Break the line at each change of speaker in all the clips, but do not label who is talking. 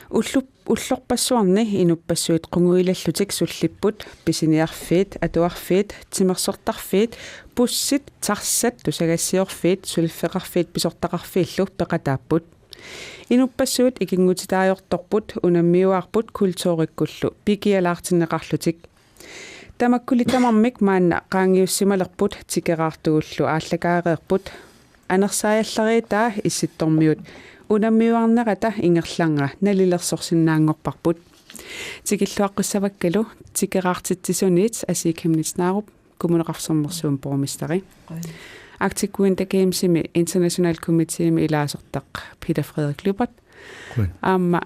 Ullorpassuarni inuppassuit qunguilallutik sullipput pisiniarfiit atuarfiit timersortarfiit pussit tarsat tusagassiorfiit sulfeqarfiit pisortaqarfiillu peqataapput inuppassuut ikingutitaayortorput unammiuarput kultuurikkullu pikialaartinneqarlutik tamakkuli tamarmik maanna qaangiussimalerput tikeraartugullu aallakaareerput anersaajallariitaa issittormiut unammiuarnerata ingerlanga nalilersorsinnaangorparput tikilluaqqissavakkalu tikeraartitsisuniit asiikhamnitsnaarup kumuneqarsormersuum pormisteri Arctic Winter Gamesimi International Committeemi ilaasortaq Peter Frederik Lübert aamma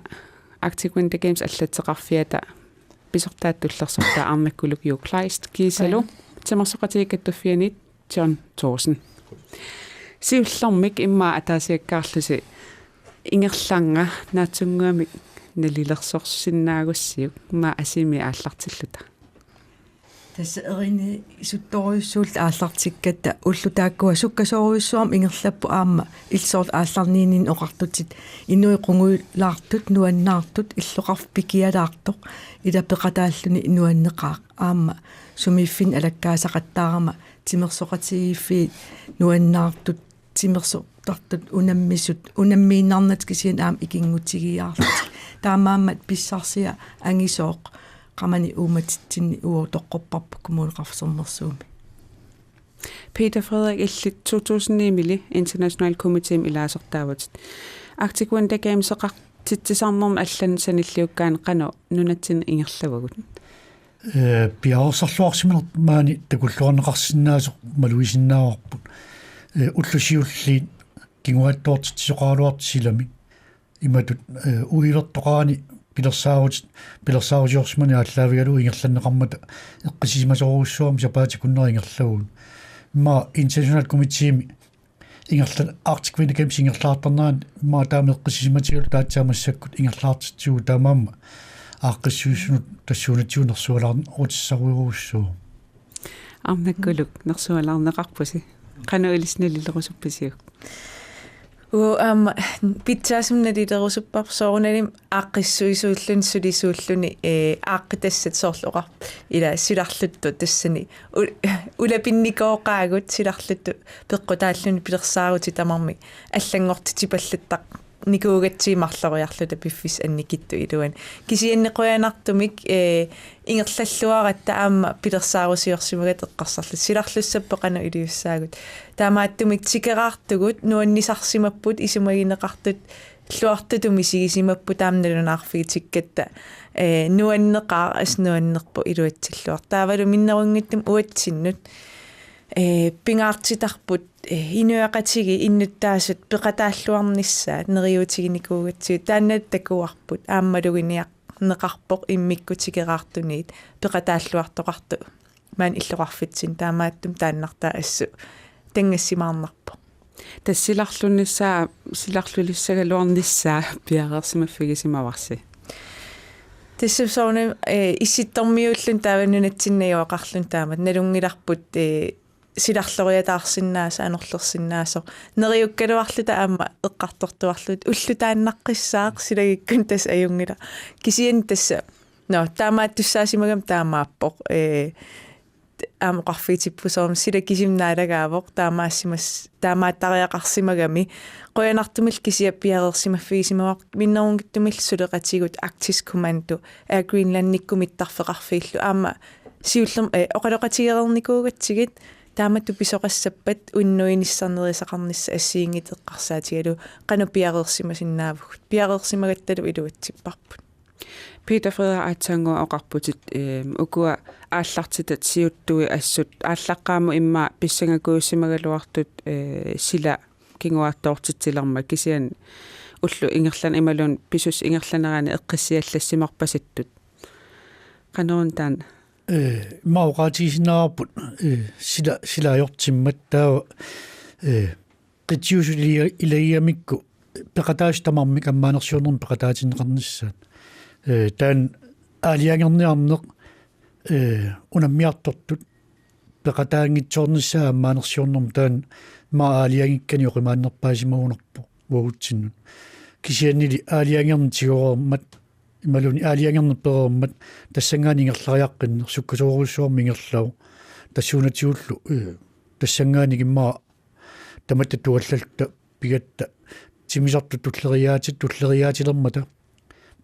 Arctic Winter Games allatseqarfiata pisortaatullersortaa arnakkuluk Kleist kiisalu timersoqatiikattufianit John Thorsen siullermik imma ataasiakkaarlusi ingerlanga naatsunguamik nalilersorsinnaagussiuk ma asimi aallartilluta
tässä erini suttoriussuult aallartikkatta ullutaakkua sukkasooriussuam ingerlappu aamma ilsoort aallarniinin oqartutit innui qunguilaartut nuannaartut illoqarf pikialaartoq ilapeqataalluni nuanneqaaq aamma sumiiffin alakkaasaqattaarama timersoqatigiiffiit nuannaartut timersortartut unammiinarnat kisian aam ikingutigiaarlut taamaammat pissarsia angisooq qamani uumatitsinni uotoqqorparpu kumuneqarsormersuumi
Peter Frederik illit 2009 International Committee ilaasortaavat Arctic Winter Games eqartitsisarnerm allan sanilliukkaan qano nunatsin ingerlavagut
piaorsorluarsimaler maani takulluarneqarsinnaasoq maluisinnaaorput ullusiulliit kinguattoortitsoqaaluartisilami imatut uilertoqaani pilersaarusiorsimani ааллаавигалу ингерланнеқармата эққисимасоруссуам сапаатикуннери ингерлавун имма international committee ингерлан Arctic Winter Games ингерлаартарнаан имма таами эққисиматигулу таатсаамассаккут ингерлаартитсугу таамаама ааққиссуиссунут тассуунатсуунерсуалаарн утиссаруйоруссуу
арнаккулук нерсуалаарнеқарпуси qanu ilisnalillerusupписиук
питсаасумналилерусуппар сооруналим ааққиссуисууллун сулисууллуни ааққитассат соорлуqa ила силарлутту тассани улапинникооqaagut силарлутту пеққутааллуни пилерсаагути тамарми аллангортитипаллаттақ никуугатсиимарлориарлута пиффис анникитту илуан кисианнеқуянартумик ингерллаллуаратта аама пилерсаарусиорсимагат эққарсарлу силарлуссаппеқану илиуссаагут таамааттумик тикераартугут нуаннисарсимаппут исумагинеқартут луартутуми сигисимаппу таамналунаарфиги тиккатта нуаннеқаа аснуаннерпу илуатсиллуар таавалу миннерунгиттум уатсиннут пингаартитарпут инуақатиги иннуттаасут пеқатааллуарнissaат нериутигиникуугатсиу тааннат такуарпут ааммалугиниақ неқарпоқ иммиккутикераартуниит пеқатааллуартоқарту маан иллоқарфитсин таамааттум тааннартаа ассу тангассимаарнарпо
тассиларлуннissaа силарлулиссагалуарнissaа пиареерсимаффигисимаварси
тассусоорнам исситтормиуллун тааваннунатсиннаиоақарлун таамат налунгиларпут силарлориатаарсиннааса анерлерсиннаасо нериуккалуарлута аама эққартортуарлут уллутааннаққиссаақ силагиккун тас аюнгила кисиан тасса таамааттуссаасимагам таамааппоқ аамоқарфиитиппусоорм силагисимнаалагаавоқ таамаассимас таамааттариақарсимагами қоянартумил кисиаппиареерсимаффигисимавақ миннерунгиттумил сулеқатигут Arctic Commando Greenlandниккумиттарфеқарфииллу аама сиуллерм оқалоқатигерерникуугатсигит тааматту писоқассаппат уннуиниссарнерисақарнисса ассиингитеққарсаатигалу қану пиареерсимасиннаавгут пиареерсимагатталу илуатсиппарпут
Peter Frederik атсаангуа оқарпутит укуа ааллартитат сиуттуи ассут ааллаққааму имма писсангакууссимагалуартут сила кингуаартоортитсилерма кисиан уллу ингерлан ималун писус ингерланераани эққиссиаллассимарпаситтут qanurun taan
мауqaatigisinnaarput силаajortimmat таава qitiusuli ilaiamikku peqataastamaarmik аммаанерсуунерм peqataatineqarnissaat таан аалиангерниарнеq унаммиартортут peqataangitsoornissaa аммаанерсуунерм таан ма аалиангиккани оқимааннерпаасимагунерпо уагутсиннут кисианнили аалиангернитигоормат ималуни аалиангернерпероормат тассангаанигерлариаққиннер суккасооруссуармингерлау тассуунатигуллу тассангааник таматта туаллалта пигатта тимисарту туллериаатилермата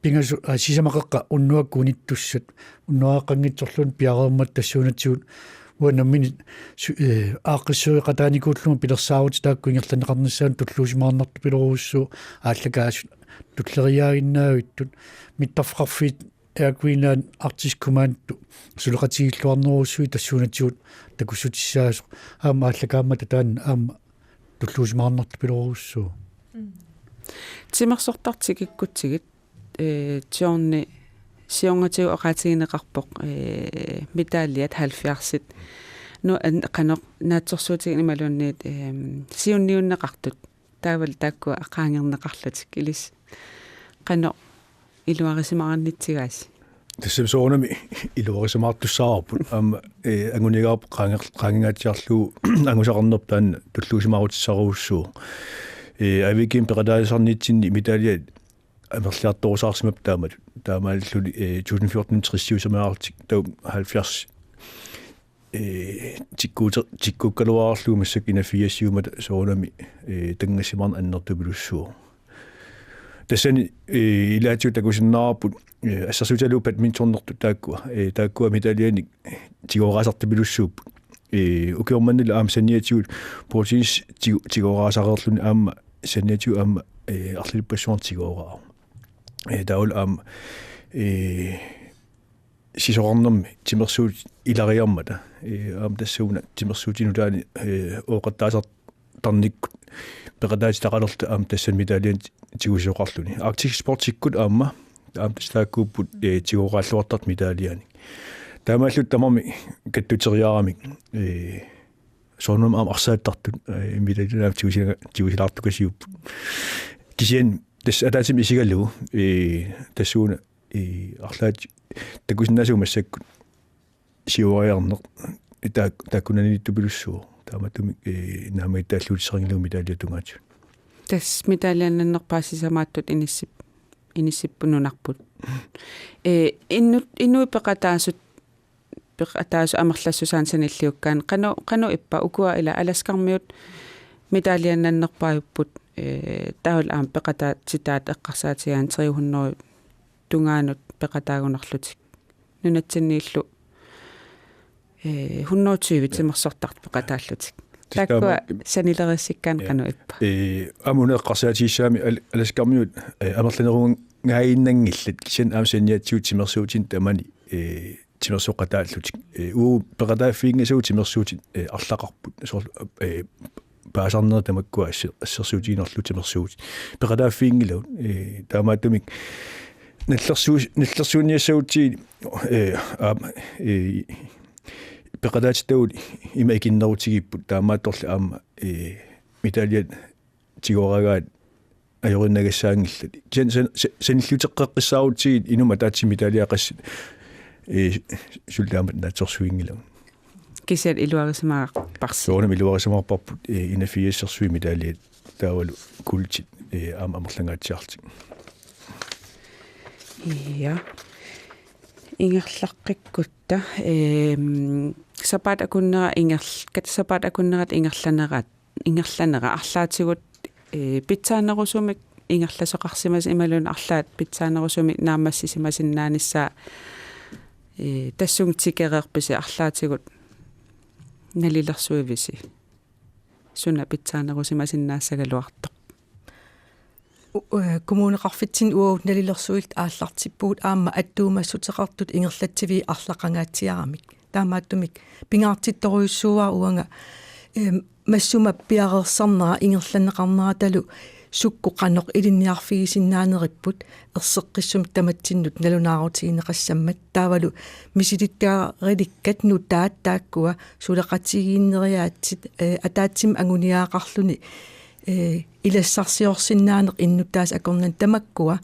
пингасу сисамақеққа уннуаккуниттуссат уннуааққангитсорлун пиареермат тассуунатигут уанаммини ааққиссуиқатааникууллума пилерсаавут таакку ингерланеқарниссаан туллуусимаарнарту пилеруussuu ааллагаасут туллериаагиннаавиттут миттарфқарфиит эаквинаан артискумаанту сулеқатигиллуарнеруussui тассуунатигут такуссутиссаасо аама ааллагааммата таанна аама туллуусимаарнарту пилеруussuu
тимерсортартигиккутсигит тиорни сионгатиу оqaатигинеқарпоқ медалиат 70-сит ну қанеқ наатсорсуутигин ималуунниит сиунниуннеқартут таавал таакку ақаангернеқарлутик илис қанеқ илуарисимаарнитсигаас
тассамсоонами илуарисимаартуссаарпут аама ангунигаарп qaangingaatiarluu angusaqarnerp taanna tulluusimaarutissaruussuu авиким передаасарнитсинни медалиат амерлиарторусаарсимап таамааллули 2014 триссиусамаартик тау 70 тиккуккалуаарлуу массак инафиассиумат соонами тангасимарн аннертупилуссуу тассани илаатиу такусиннаарпут ассерсуталуу бадминтоннерту тааккуа медалианик тигораасартупилуссууппут укиорманнила аама санниатигут протеинс тигораасареерлуни аама санниатигу аама арлиппассуар тигораа таул аама сисорнэрми тимерсуут илариармата аама тассууна тимерсуутину таани оqattaasar тарниккут передаати тақалерта аама тассан медалиан тигусоқарлуни арктик спортиккут аама таслааккууппут тигорааллуартарт медалиани таамааллут тамарми каттутериарамик соонум аама арсааттартут медалинаав тигусилаартукасиуппут кисиан тас атаатим исигаллугу тассууна арлаат такусиннаасуу массаккут сиуариарнеқ тааккунаниттупилуссуу тааматуми наамаиттааллуутисерингилу медалиатунгаату
тас медалианнерпаасисамааттут иниссиппунунарпут иннуипеқатаасут пеқатаасу амерлассусаансаниллиуккаан қано иппа укуа ила аласкармиут медалианнерпааюппут таул аам пеқата цитаат эққарсаатигаан 300 тунгаанут пеқатаагунарлутик нунатсиннииллу 120 тимерсортарт пеқатааллутик таккуа санилериссиккаан қано иппа
амунеққарсаатиссаами аласкармиут амерланерун гаиннангиллат кисен аамсаниатсуут тимерсуутин тамани тимерсоқатааллутик уу пеқатааффиингасуу тимерсуутин арлақарпут сор паасарнер тамаккуа ассерсуутинерлу тимерсуут пеқатааффиингилау таамааттумик наллерсуунниассаути пеқатаатитаули има икиннерутигиппут таамаатторли аама медалиат тигорагаат ajorinagassaangillat sanillutеққеққиссаарутсигит инума таатси медалиақассит суллаамат наатсорсуингилау
кисал илуарисмаа парси
соонам илуарисмаарпарпут инафиассерсуи медалиат таавалу култит аама амерлангаатсиартик
ja ингерлаққиккутта сапаат акуннера сапаат акуннерат ингерланера арлаатигут питсаанерусумик ингерласоқарсимас ималун арлаат питсаанерусумик наамассисимасиннаанissaa тассунгтикереерписи арлаатигут налилерсуивиси суна питсаанерусимасиннаассагалуартоқ
kommuneqarfitsin uut nalillersuilt aallartippuut aamma attuumassutеqartut ingerlatsivi arlaqangaatiaramik taamaattumik pingaartittoruissuuaa uanga massuma piarersarnera ingerlanneqarnera talu sukku qanoq ilinniarfigisinnaaneripput erseqqissumik tamattinnut nalunaarutigineqassammat taavalu misilittaarilikkat nutaat taakkua suleqatigiinneriaatsit ataatsim anguniaaqarluni илассарсиорсиннааneq иннутаас акорнан тамаккуа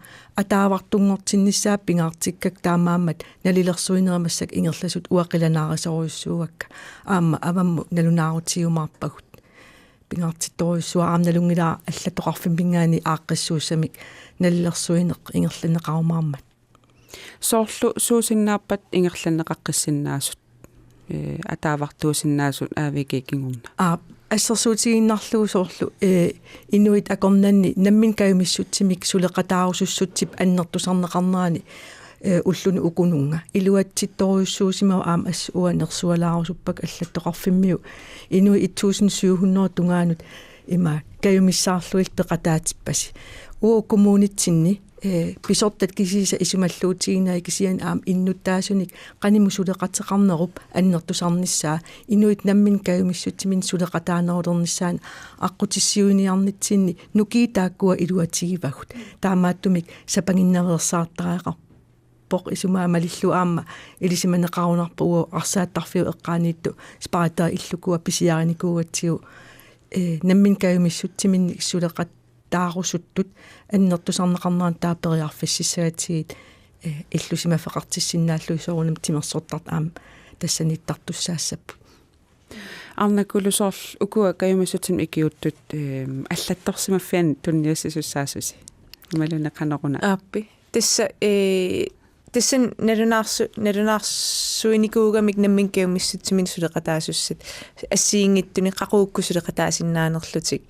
атаавартунгортиннissaа пингаартиккак таамааммат налилерсуинерамассак ингерласут уақиланаарисоруйссууакка аама авамму налунаарутиумаарпагут пингаартитторюссуа аамналунгилаа аллатоқарфимпингаани ааққиссуусамик налилерсуинеқ ингерланеқарумааммат
соорлу суусиннааппат ингерланеқаққиссиннаасут атаавартуусиннаасут аавикикингорна
ассерсуутигиннарлугу соорлу инуит акорнанни наммин каюмиссутсимик сулеқатаарусуссутсип аннертусарнеқарнерани уллуни укунунга илуатситторюссуусимау аама ассуанерсуалаарусуппак аллаттоқарфиммиу инуи 1700 тунгаанут има каюмиссаарлуил пеқатаатиппаси коммунитсинни писортат кисиса исумаллуутигинаа кисиан аам иннуттаасуник qaниму сулеқатеқарнеруп аннертусарниссаа инуит наммин каюмиссутсимин сулеқатаанерулерниссаан аққутиссиуниарнитсинни нукиитааккуа илуатигивагут таамааттумик сапангиннериерсаартараақар поқ исумаа малиллу аама илисиманеқарунарпугу арсааттарфиу эққааниитту спаратаа иллукуа писиариникуугатсигу наммин каюмиссутсимин сулеқат таарусуттут аннертусарнеқарнеран таапериарфиссисаатигит иллусимафеқартиссиннааллуи соорунам тимерсортарт аама тассаниттартуссаассаппут
арнакулусоорл укуа каюмиссутсим икиуттут аллатторсимаффиан тунниассисуссаасуси ималунеқанеруна
ааппи тассан налунаарсуиникуугамик наммин каюмиссутсимин сулеқатаасуссат ассиингиттуни қақуукку сулеқатаасиннаанерлутик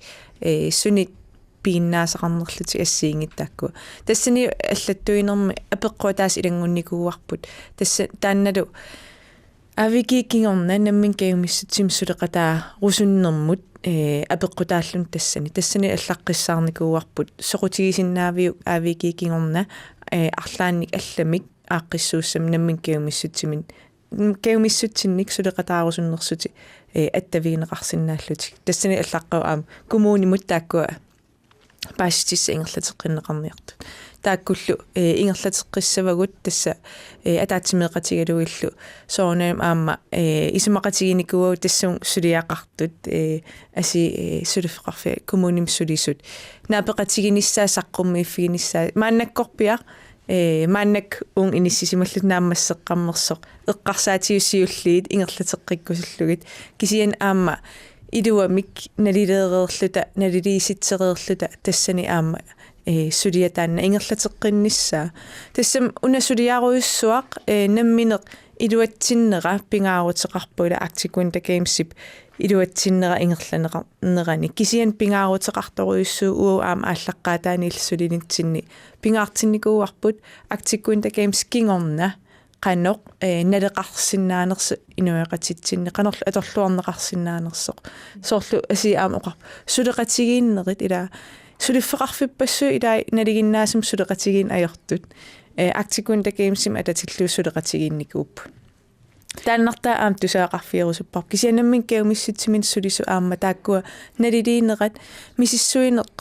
сунит пииннаасақарнерлути ассиингиттаакку тассани аллаттуинерми апеққуатаас илангунникууарпут тасса таанналу авикикингорна наммин каюмиссутсим сулеқатаа русуннэрмут апеққутааллун тассани аллаққиссаарникууарпут соқутигисиннаавиу авикикингорна арлаанник алламик ааққиссууссам наммин каюмиссутсимин каюмиссутсинник сулеқатаарусуннерсути аттавигинеқарсинааллутик тассани аллаққау аам коммунимут тааккуа пааситисса ингерлатеққиннеқарниартут тааккуллу ингерлатеққиссавагут тасса атаатсимеқатигалуиллу соорнам аама исумақатигиникуау тассун сулиаақартут аси сулифеқарфи коммуним сулисут наапеқатигиниссаа саққуммииффигиниссаа мааннаккорпиа мааннак ун иниссисималлут нааммассеққарнерсоқ эққарсаатиуссиуллиит ингерлатеққиккусуллугит кисиан аама идуамик налилииситсереерлута тассани аама сулиатаанна ингерлатеққиннissaa тассам унасулиаруйуссуақ намминеқ илуатсиннера пингаарутеқарпула актикунта геймсип илуатсиннера ингерланеқарнерани кисиан пингаарутеқарторуйуссуу уу аама ааллаққаатаани иллсулинитсинни пингаарцинникууарпут актикунта геймс кингорна qanoq naleqarsinnaaners inueqatitsinne qanorlu atorluarneqarsinnaanерсоq soorlu asi aamoqar suleqatigiinnerit ila suliffeqarfippassuu ila naliginnaasum suleqatigiin ajortut aktikunda gamesim atatillu suleqatigiinnikuup тааннартаа аам тусаақарфиерусуппар кисианаммин каумиссутсимин сулису аама тааккуа налилиинеқат мисиссуинеқ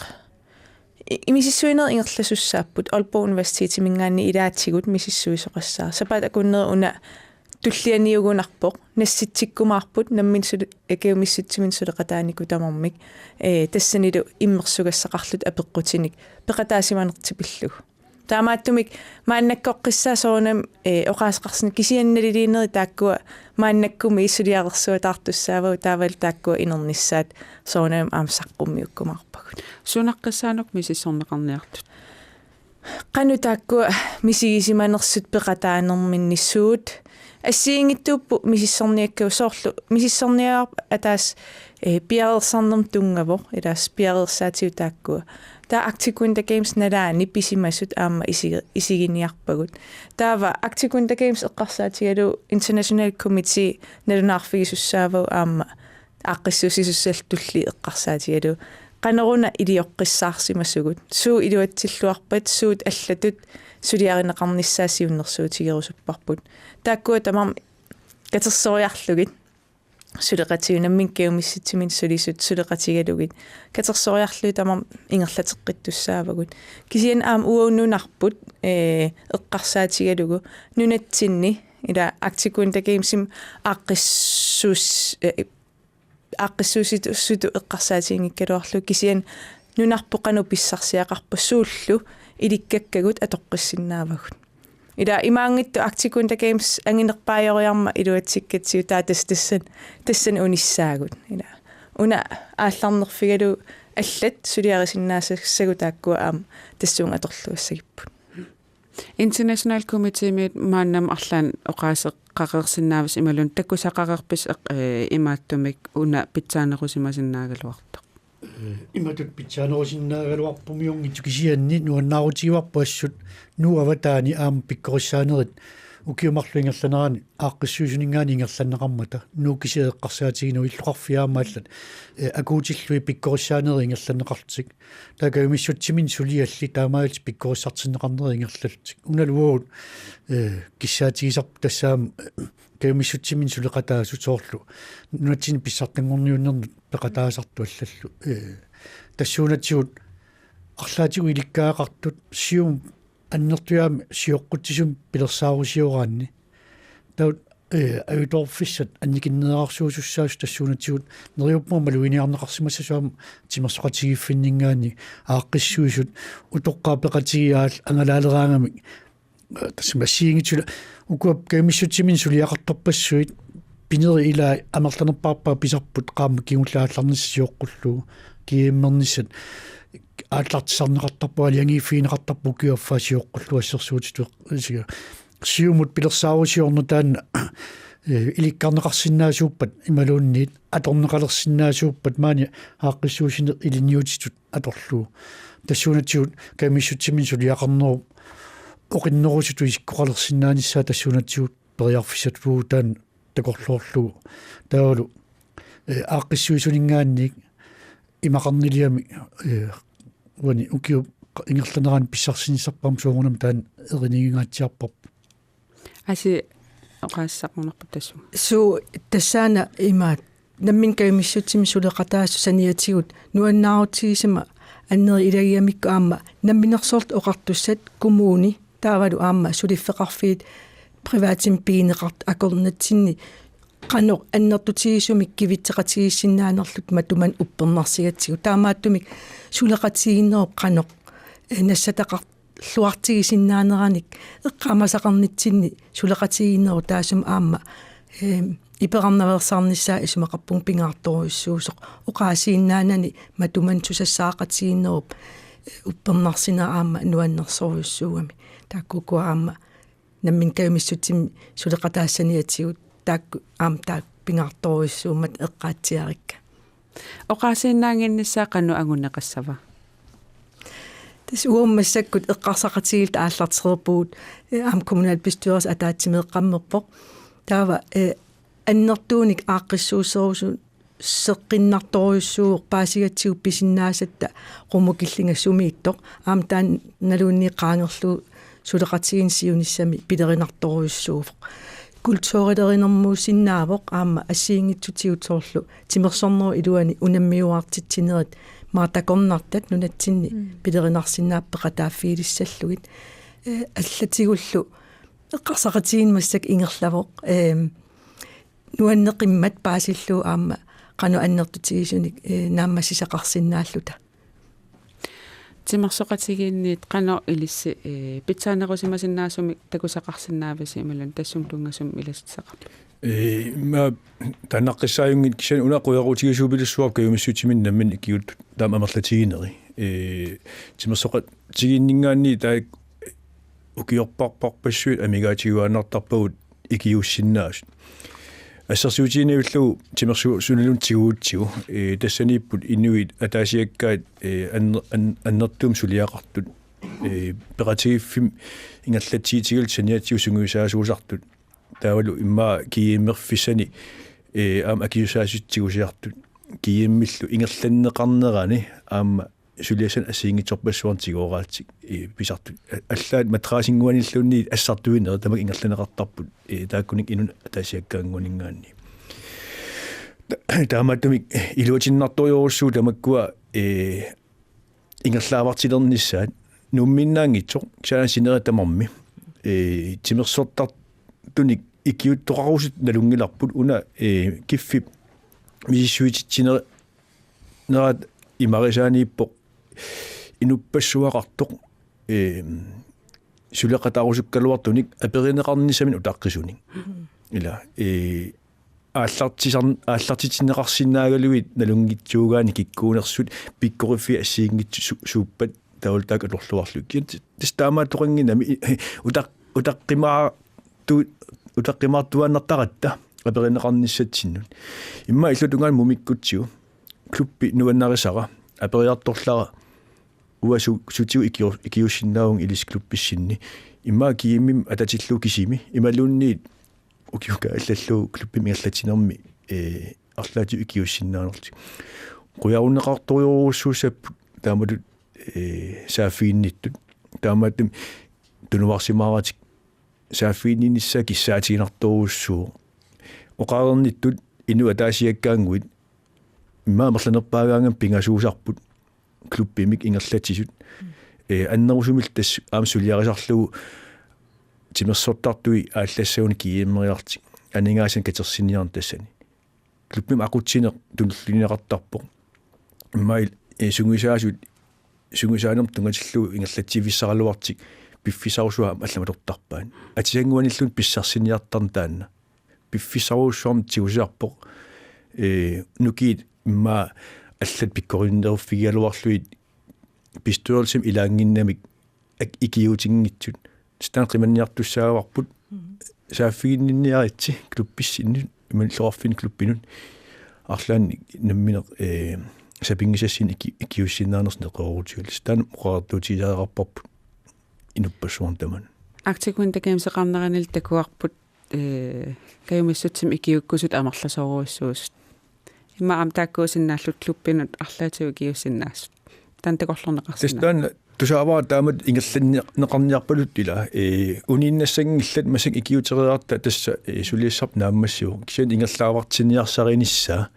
имисиссуинер ингерласуссааппут Aalborg Universitet мингаанни илаатсигут мисиссуисоқассаа сапаат акуннер уна туллианиугунарпоқ насситсиккумаарпут наммин каумиссутсимин сулеқатаанику тамармик тассанилу иммерсугассақарлут апеққутиник пеқатаасиманертипиллуг таамааттумик мааннаккоққиссаа соонам оқаасеқарсни кисианналилиинери тааккуа мааннаккуми исулиарерсуа таартуссаавау таавал тааккуа инерниссаат соонам аамсаққуммиуккумаарпагут
сунаққиссаанук мисиссорнеқарниартут
qanu taakku misigisimanersut peqataanerminnissuut ассиингиттууппу мисиссорниаккау соорлу мисиссорниаар атаас пиареерсарнерм тунгавор илаас пиареерсаатиу тааккуа таа актикунда геймс налаани писимассут аама исигиниарпагут таава актикунда геймс эққарсаатигалу international committee налунаарфигисуссаавау аама аққиссусисуссалтулли эққарсаатигалу qanaruna илиоққиссаарсимассугут суу илуатсиллуарпат суут аллатут сулиаринеқарниссаасиуннэрсуутигерусуппарпут тааккуа тамам катерсориарлугит сулеқатигунаммин кеумисситсимин сулисут сулеқатигалугит катерсориарлуи тамам ингерлатеққиттуссаавагут кисиан аам уауннунарпут эққарсаатигалугу нунатсинни ила актикунта геймсим аққиссус аққиссууситу эққарсаатингиккалуарлу кисиан нунарпоқану писсарсиақарпу сууллу иликкаккагут атоққиссиннаавагут ила имаангитту актикунта геймс ангинерпаайориарма илуатсиккатсиу таатас тассан униссаагут ила уна аалларнерфигалу аллат сулиарисиннаассагу тааккуа аама тассуунга аторлуассагиппут
International Committee mit maannam arlaan oqaase qaqersinnaavas imalun takkusaqaqerpis imaattumik una pitsaanerusimasinnaaгаluartaq
иматут питсаанерусиннаагалуарпумиунгит кисианни нуаннаарутигуарпаассут нуаватаани аама пиккорissaanerit укиумарлуингерланерани ааққиссуусунингаани ингерланнеқармата нууккисиеққарсаатигину иллуқарфиаамааллат акуутиллуи пиккорissaanerit ингерланнеқартик таакаумиссутсимин сулиалли таамаалти пиккориссартиннеқарнери ингерлалтик уналуут киссаатигисарп тассаам каумиссутсимин сулеқатаасу соорлу нуатсини писсартангорниуннернут пеқатаасарту аллаллу тассуунатсиут арлаатигу иликкаақартут сиум аннертуяами сиоққутсисум пилерсаарусиораанни тау авиторфиссат анникиннеарсуусуссаус тассуунатсигут нериуппа малуиниарнеқарсимассасуам тимерсоқатигиффиннингаани ааққиссуисут утоққаапеқатигиаал ангалаалераангами тассимассиингитсула укуап каимиссутсимин сулиақартарпассуит пинери илаа амерланерпаарпаа писарпут qaamma кигуллаалларниссиоққуллуу кииммерниссат ааллартисарнеқартарпуа алиангииффиинеқартарпу киуаффаасиоққуллу ассерсуутиту сиумут пилерсаарусиорну таанна иликкарнеқарсинаасууппат ималуунниит аторнеқалерсинаасууппат маани ааққиссуусине илиниутитут аторлуу тассуунатсиут каимиссутсимин сулиақарнеру оқиннеруситу исиккоқалерсинааниссаа тассуунатсиут периарфисатлуу таан такорлоорлуу таалу ааққиссуисунингаанник имақарнилиами вани укиу ингерланеран писсарсинissarpam суунам таан эринигингаатсиарпап
аси оқаассақмунерпут тассу
су тассаана имаат наммин каимиссутсими сулеқатаассу саниатигут нуаннаарутигисима аннери илагиамикку аама намминерсоорт оқартуссат коммуни таавалу аама сулиффеқарфиит приватим пиинеқарт акорнатсинни qanor annertutigisumik kivitseqatigissinnaanерлут матуман уппернарсигатсигу таамааттумик сулеқатигиннерп qanor нассатақарлуартигисиннаанераник эққамасақарнитсинни сулеқатигиннеру таасум аама иперарнаверсаарниссаа исумақарпун пингаарторуйссуусоқ оқаасииннаанани матуман тусассаақатигиннеруп уппернарсина аама нуаннерсоруйссуугами тааккукуа аама наммин каумиссутсими сулеқатаассаниатигут таакку аам таак пингаарторуйссуумат эққаатсиарикка
оқаасииннаангиннссаа қанну агуннеқассава
тас ууммассаккут эққарсақатигилт ааллартерерпуут аам коммунал bestyrelse атаатсимеэққаммерпоқ таава аннертууник ааққиссуусерусу сеққиннарторуйссууоқ паасигатсигу писиннаасатта қумукиллингассумииттоқ аам таан налуунниққаангерлу сулеқатигин сиуниссами пилеринарторуйссууфоқ культуурилеринэрмуусиннаавоқ аама ассиингитсутигутсоорлу тимерсорнеру илуани унаммиуартитсинерит маатакорнартат нунатсинни пилеринарсинааппеқатааффиилиссаллугит аллатигуллу эққарсақатигин массак ингерлавоқ нуаннеқиммат паасиллуу аама қану аннертутигисуник нааммассисақарсинааллута
тимерсоқатигиинниит қано илисси питсаанерусимасиннаасумик такусақарсинааваси ималун тассум тунгасум илассақар
ма танаққиссааюнгит кисан унақуярутигисуупилиссуар каюмиссутимин наммин икиут таама амерлатигинери тимерсоқатигиннингаанни таа укиорпарпарпассуит амигаатигуаанартарпагут икиуссиннаас ассерсуутиниуллу тимерсу сунилун тигуутсигу тассанииппут инуит атаасиаккаат аннертуум сулиақартут пеқатигиффим ингаллатсиитигил саниатсиу сунгуисаасуусартут таавалу имма кииммерфиссани аам акиусаасутсигусиартут кииммиллу ингерланнеқарнерани аама сулиасан ассиингиторпассуартигооraatсик писартут аллаат матраасингуаниллуунни ассартуинер тамак ингерланеқартарпут тааккуник инун атаасиаккаангуанингаанни таамааттумик илуатиннарторюоруссуу тамаккуа ингерлаавартилерниссаат нумминнаангитсоқ ксаасинера тамарми тимерсортартуник икиуттоқарусут налунгиларпут уна киффип мисиссуититсинера нерат имарисаанииппоқ инуппассуақартоқ сулеқатаарусуккалуартуник аперинеқарнissamin утаққисуник ила ааллартитинеқарсинаагалуит налунгитсуугаани киккуунерсут пиккориффи ассиингит сууппат таултаак алорлуарлу кит тистаамаа тоқингинами утаққимаартуаннартаратта аперинеқарниссатсиннут имма иллутунгаан мумиккутсиу клубби нуаннарисара апериарторлара уасу сутиу икиуссиннаавун илис клуббиссинни имма кииммим ататиллуу кисими ималуунниит укиука аллаллуу клуббими аллатинерми арлаату икиуссиннаанерти куяуннеқарториоруссуусап таамалут саафиинниттут таамаатум тунуварсимааратик саафиинниссаа киссаатигинарторуссуу оқаарерниттут ину атаасиаккаангуит имма мерланерпаагаангам пингасуусарпут клуббимик ингерлатисут аннерусумил тас аамсулиарисарлугу тимерсортартуи ааллассауни кииммериарти анингаасан катерсиниарн тассани клуббим акутсинеқ тунллинеқартарпоқ имма сунгисаанерм тунгатиллуу ингерлатсивиссаралуартик пиффисарусуа алламатортарпаан атисангуаниллун писсарсиниартарн таанна пиффисаруссуарм тигусиарпоқ нукиит имма аллат пиккориннерфигиалуарлуит пистуалсим илаангиннамик икиутингитсут стан қиманниартуссаагаарпут сааффигинниаратси клуббиссинни ималлоорфин клуббинут арлаан намминеқ сапингисассин икиуссиннаанерс неқорутигул стан муқаартуутилаарарпарпут инуппассуарн таман
актикун такаамсеқарнеранил такуарпут каюмиссутсим икиуккусут амерласоруиссуус имма ам тааккуусиннааллут клуббинут арлаатигу икиуссиннаассут тантакорлорнеқарсина
тестан тусааваа таамат ингерланнеқарниарпалут ила униннассангиллат масак икиутериарта тасса сулииссарп нааммассиу кисиан ингерлаавартсиниарсаринissaa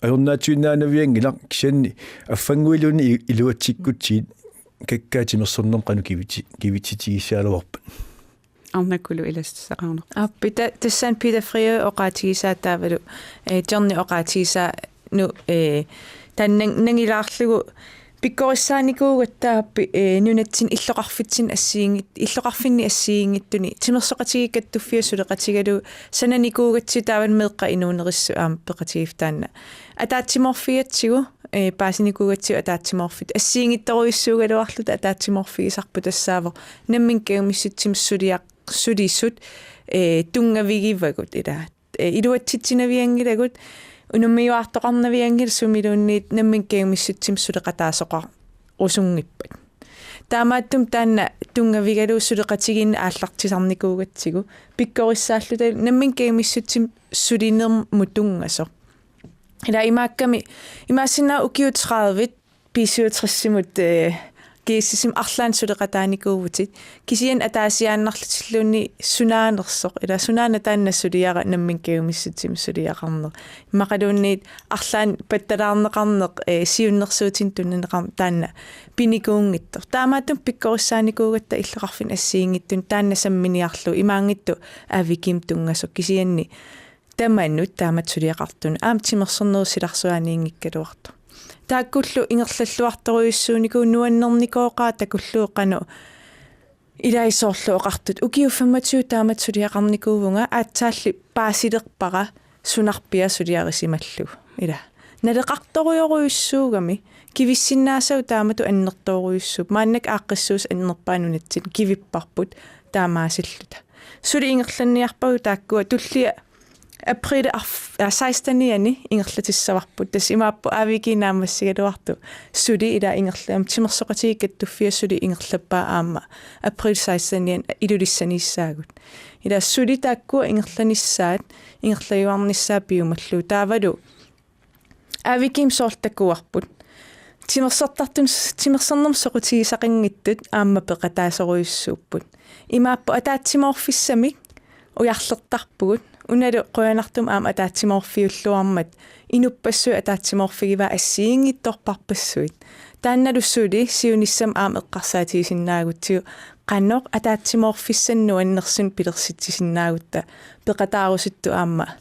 аернаатуиннаанавиангила кисианни аффангуилуни илуатсиккутсиит каккаатимерсорнерм кану кивитситигиссаалуарпат
арнаккулу илассақарнер
аппита тассан пилафрио оқаатигисааттаавалу джорни оқаатигиса ну таннангилаарлугу пиккориссааникуугаттааппи нунатсин иллоқарфитсин иллоқарфинни ассиингиттуни тимерсоқатигиккаттуффиусулеқатигалу сананикуугатситааван меққа инуунериссу аама пеқатигифтаанна атаатсиморфиатсигу паасиникуугатсиу атаатсиморфит ассиингитторуиссуугалуарлута атаатсиморфигисарпу тассаавор наммин кеумиссутсимссулиақ сулиссут тунгавигивагут ила илуатситсинавиангилагут унуммиуартоқарнавиангил сумилуунниит наммин кеумиссутсимсулеқатаасоқар усунгиппат таамааттум таанна тунгавигалууссулеқатигин ааллартисарникуугатсигу пиккориссааллута наммин кеумиссутсим сулинерму тунгасо ила имаакками имаасинаа укиутсраавит писиутриссимут кииссисим арлаан сулеқатааникуувутит кисиан атаасиааннарлутиллуунни сунаанерсоқ ила сунаана тааннассулиара наммин кеумиссутсим сулиақарнер имақалуунниит арлаан патталаарнеқарнеқ сиуннерсуутин тунненеқар таанна пиникуунгиттор таамаатум пиккориссааникуугатта иллеқарфин ассиингиттун таанна самминиарлу имаангитту авиким тунгасо кисианни таманнут таамат сулиақартун аамтимерсорнерусиларсуаниингиккалуарту тааккуллу ингерллуарторуйуссуунику нуаннерникооqaa такуллууqanu илаисоорлу оқартут укиуффаматсуу таамат сулиақарникуувнга аатсаалли паасилерпара сунарпиа сулиарисималлу ила налеқарторуйоруйуссуугами кивиссиннаасау таамату аннерторуйуссуп мааннак ааққиссуус аннерпаанунатсин кивиппарпут таамаасиллута сули ингерланниарпагу тааккуа туллиа април 16-ниани ингерлатиссаварпут тас имааппу авикинаамассигалуарту сули ила ингерлаам тимерсоқатигиккаттуффиассули ингерлаппаа аама април 16-ниан илулиссаниссаагут ила сули тааккуа ингерланиссаат ингерлаюарниссаа пиумаллу таавалу авиким соортаккуарпут тимерсорнерм соқутигисақингиттут аама пеқатаасоруйуссууппут имааппу атаатсимоорфиссамик уярлертарпугут уналу қуянартум аама атаатсимоорфиуллуармат инуппассуи атаатсимоорфигива ассиингитторпарпассуит таанналуссули сиуниссам аама эққарсаатигисиннаагутсиу қаннеқ атаатсимоорфиссанну аннерсун пилерситсисиннаагутта пеқатааруситту аама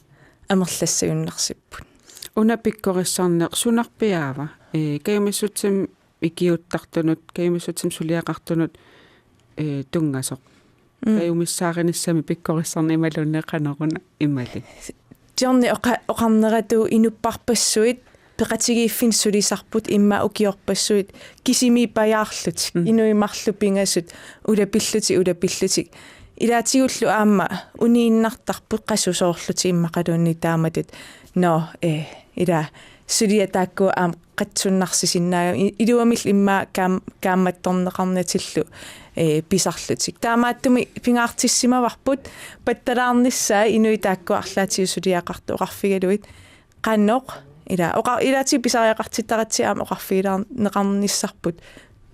амерлассагуннерсиппут
уна пиккориссарнеқ сунарпиаава каимиссутсим икиуттартунут каимиссутсим сулиақартунут тунгасоқ kayumissaarinissami pikkorissarni imalunne qanaruna imali
Johnny oqarneratu inupparpassuit peqatigiiffin sulisarput imma ukiorpassuit kisimi pajaarlut inuimarlu pingasut ulapilluti ilaatigullu aamma uniinnartarput qasusoorluti immaqaluunni taamatut no ila suliataakku aam qatsunnarsisinnaaju iluamil imma kaammattorneqarnatillu pisarlutik taamaattumi pingaartissimavarput pattalaarnissaa inuitaakku arlaatigu suliaqartu oqarfigaluit qannoq ilaati pisariaqartittaratsi aam oqarfigilaarneqarnissarput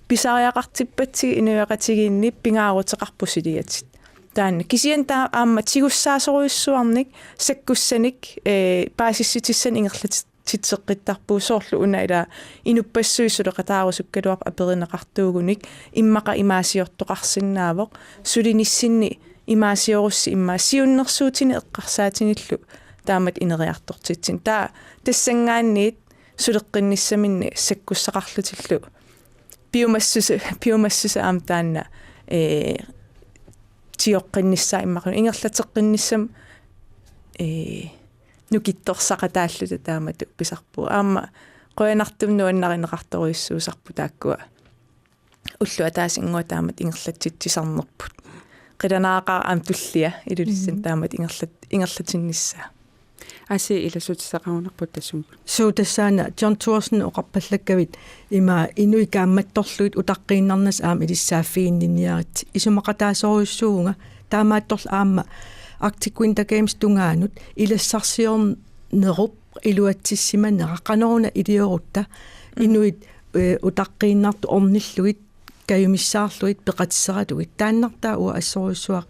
pisariaqartippatsi inuaqatigiinni pingaaruteqarpusiligati taanna kisian taa aamma tigussaasoruissuarnik sakkussanik paasissutissani ingerlatitseqqittarpuu soorlu una ila inuppassuissuleqataarusukkaluarpa aperineqartuugunik immaqa imaasiortoqarsinnaavoq sulinissinni imaasiorussi immaasiunnersuutini eqqarsaatinillu taamat ineriartortitsin taa tassangaanniit suleqqinnissaminni sakkussaqarlutillu piumassusa aam taanna tioqqinnissaa immaqun ingerlateqqinnissam nukittorsaqataalluta taamatu pisarpuu aamma qoyanartum nuannarineqartoruissuusarpu taakkua ullu ataasingua taamat ingerlatsitsisarnerput qilanaaqa aam tullia ilulissan taamat ingerlatinnissaa
asi ilasutissaqarnerput tassum
suutassaana John Thorson oqarpallakkavit ima inui kaammattorluit utaqqiinnarnas aam ilissaaffiinninniarit isumaqataasoruissuunga taamaattorl aamma Arctic Winter Games tungaanut ilassarsiornerup iluatsissimanera qanoruna iliorutta inuit utaqqiinnartu ornilluit kayumissaarluit peqatisseratuit taannartaa ua assoruissuaq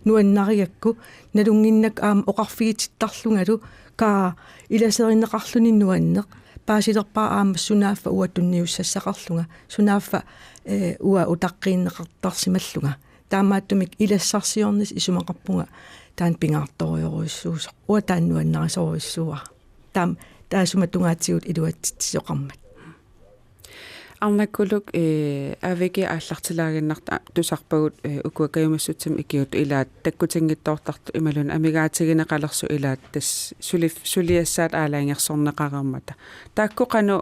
nuannariakku nalunginnak aam oqarfigitittarlungalu ka ilaserinneqarluni nuanneq paasilerpaa aamma sunaaffa uatunniussasaqarlunga sunaaffa ua utaqqiinneqartarsimallunga taamaattumik ilassarsiornis isumaqarpunga taan pingaartoriuruissuusa ua taannuannarisoruissuua taam taasumatungaatigut iluatsisoqarmat
arnakkuluk aviki aallartilaaginnarta tusarpagut ukuakayumassutsim ikiut ilaat takkutinngittoortartu imalun amigaatigineqalersu ilaat tas suliassaat aalaangersorneqarermata taakku qanu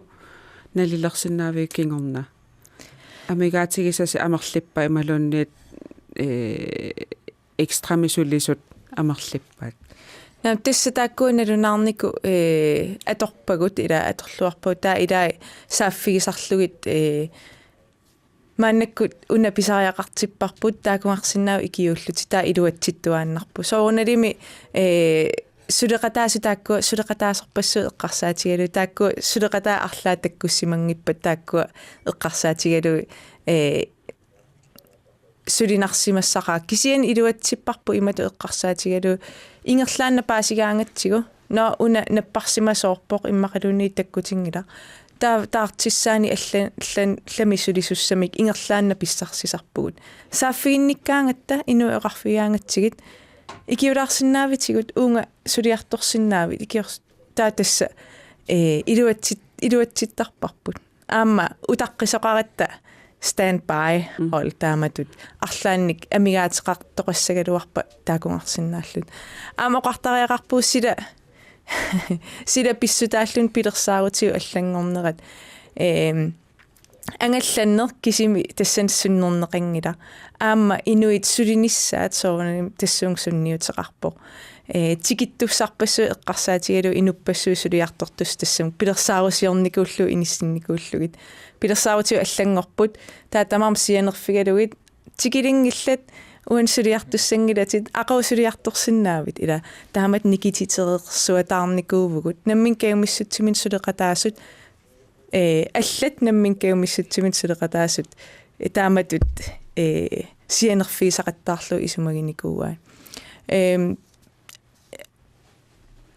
nalilersinnaavi kingorna amigaatigisasi amerlippa imalunniit ekstramisullisut amerlippaat
tässä taakkuunalunarniku atorpagut ila atorluarput taa ila saaffigisarlugit maannakkut una pisariaqartipparput taakumarsinnau ikiulluti taa iluatsittuaannarpu soornalimi suleqataasutaakku suleqataaserpassu eqqarsaatigalu taakku suleqataa arlaatakkussimangippat taakku eqqarsaatigalu sulinarsimassaqaa kisian iluatsipparpu imatu eqqarsaatigalu ingerlaanna paasigaangatsigu no una napparsimasoorpoq immaqalunni takkutingila taartissaani allamisulisussamik ingerlaanna pissarсисарпугут сааффигинниккаангатта ину эқарфигаангатсигит икиулаарсинаавитигут уунга сулиарторсинаавит икиорс таатасса илуатситтарпарпут аама утаққисоқаратта standby ol taamatut arlaannik amigaatiqartoqassagaluarpa taakungαρsinnaallут aamoqartariaqarpuus sila pissutaallun pilersaarutiu allangornerat angallanner kisimi tassansunnerneqangila aamma inuit sulinissaat soornani tassuungsunniuteqarpoq tikittussarpassu eqqarsaatigalu inuppassu suliartortus tassam pilersaarusiornikullu inissinnikulluгит pilersaarutiu allangorput taatamarm sianerfigaluгит tikilingillat uan suliartussangilatit aqausuliartorsinnaavit ila taamat nikititereersuataarnikuuvugut nammin kaumissuttimin suleqataasut аллат намминкаумиссутсимит сулеқатаасут тааматут сианерфисақаттаарлу исумагиникууаа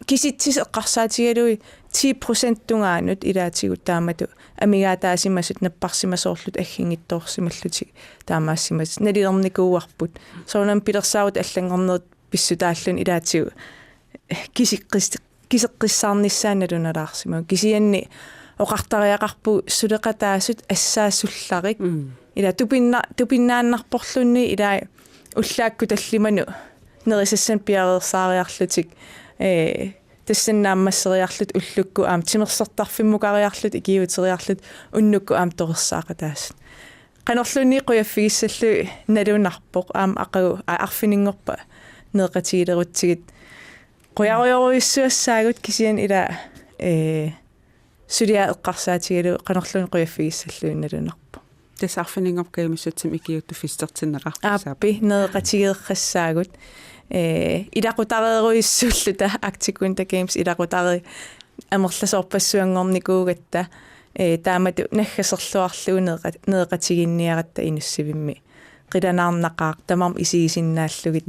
киситсис эққарсаатигалуи 10% тунгаанут илаатигут таамату амигаатаасимасут наппарсимасоорлут аггингитторсималлути таамаассимас налилерникууарпут соонам пилерсаавут аллангорнерт писсутааллун илаатигу кисеққиссаарниссааналуналаарсимау кисианни оқартариақарпу сулеқатаасут ассаассулларик ила тупиннааннарпорлунни ила уллаакку таллиману нерисассан пиареерсаариарлутик тассаннааммассериарлут уллукку тимерсертарфиммукариарлут икиутериарлут уннукку торерсаақатаас канерлунни қуяффигиссаллу налунарпоқ ақагу арфинингорпа неэқатигилерутсигит қуяруйоруиссуассаагут кисиан ила сулиа эққарсаатигалу канерлун қуяффигиссаллу налунарпо
тасарфинингоркаимиссатсим икиутту фистертиннеқарпасаа
аппи неэқатигееррассаагут илақутарееруиссуллута Arctic Games илақутаре амерласоорпассуангорникуугатта таамату наггасерлуарлуу неэқатигинниаратта инуссивимми қиланаарнақаа тамам исигисиннааллугит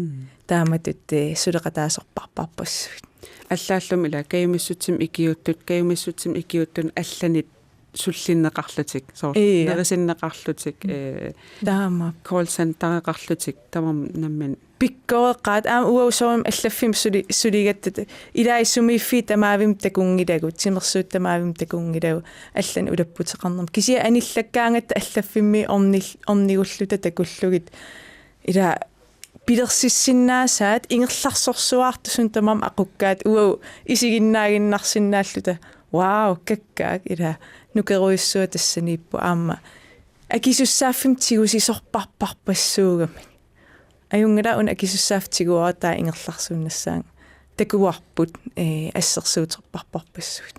тааматут сулеқатаасорпарпарпассуит
аллааллумила каимиссутсим икиуттун алланит суллиннеқарлутик соор нерисиннеқарлутик
таама
колл-центереқарлутик тамам наммин
пиккореққаат уаусоорим аллаффим сулигаттат илаиссумииффи тамаавим такунгилагу тимерсуут тамаавим такунгилагу аллан улаппутеқарнерм кисия аниллаккаангатта аллаффимми орнигуллута такуллугит ила пилерсиссиннаасаат ингерларсорсуаартусун тамам ақуккаат уау исигиннаагиннарсиннааллута вау каккаак ила нукеруиссуа тассаниппу аама акисуссааффим тигусисорпарпарпассуугами аюнгала уна акисуссаафтигуа таа ингерларсууннассаан такуарпут ассерсуутерпарпарпассуит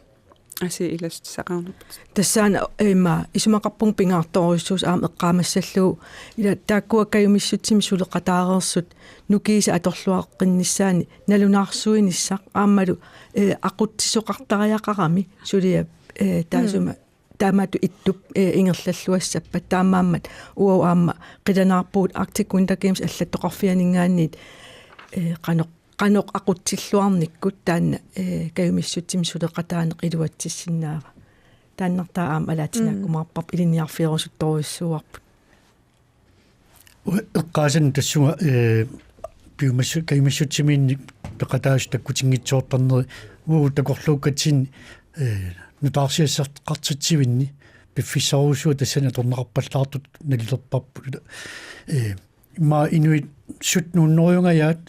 аси иласт сақарнут
тассаана исумақарпун пингаарторуссуус аама эққаамассаллуу ила тааккуаккаюмиссутсим сулеқатаарерсут нукииса аторлуаққиннссаани налунаарсуиниссақ аамалу ақуттисоқартариақарами сулиа таасума таамату иттуп ингерллаллуассаппа таамааммат уау аама қиланаарпуут Arctic Winter Games аллаттоқарфианингаанниит qanoq aqutsilluarnikkut taanna kayumissutsim suleqataane qiluatsissinnaaga taannartaa aam alaatinaakkumaarpap iliniarfiorusuttoruissuarput
eqqaasan tassuga piumassu kayumissutsimini peqataas takkutingitsoortarneri uu takorluukatsin nutaarsiassartaqartitsivinni piffissaruusua tassana tornaqarpallaartut nalilerparput ma inuit sutnuunnorjungajaat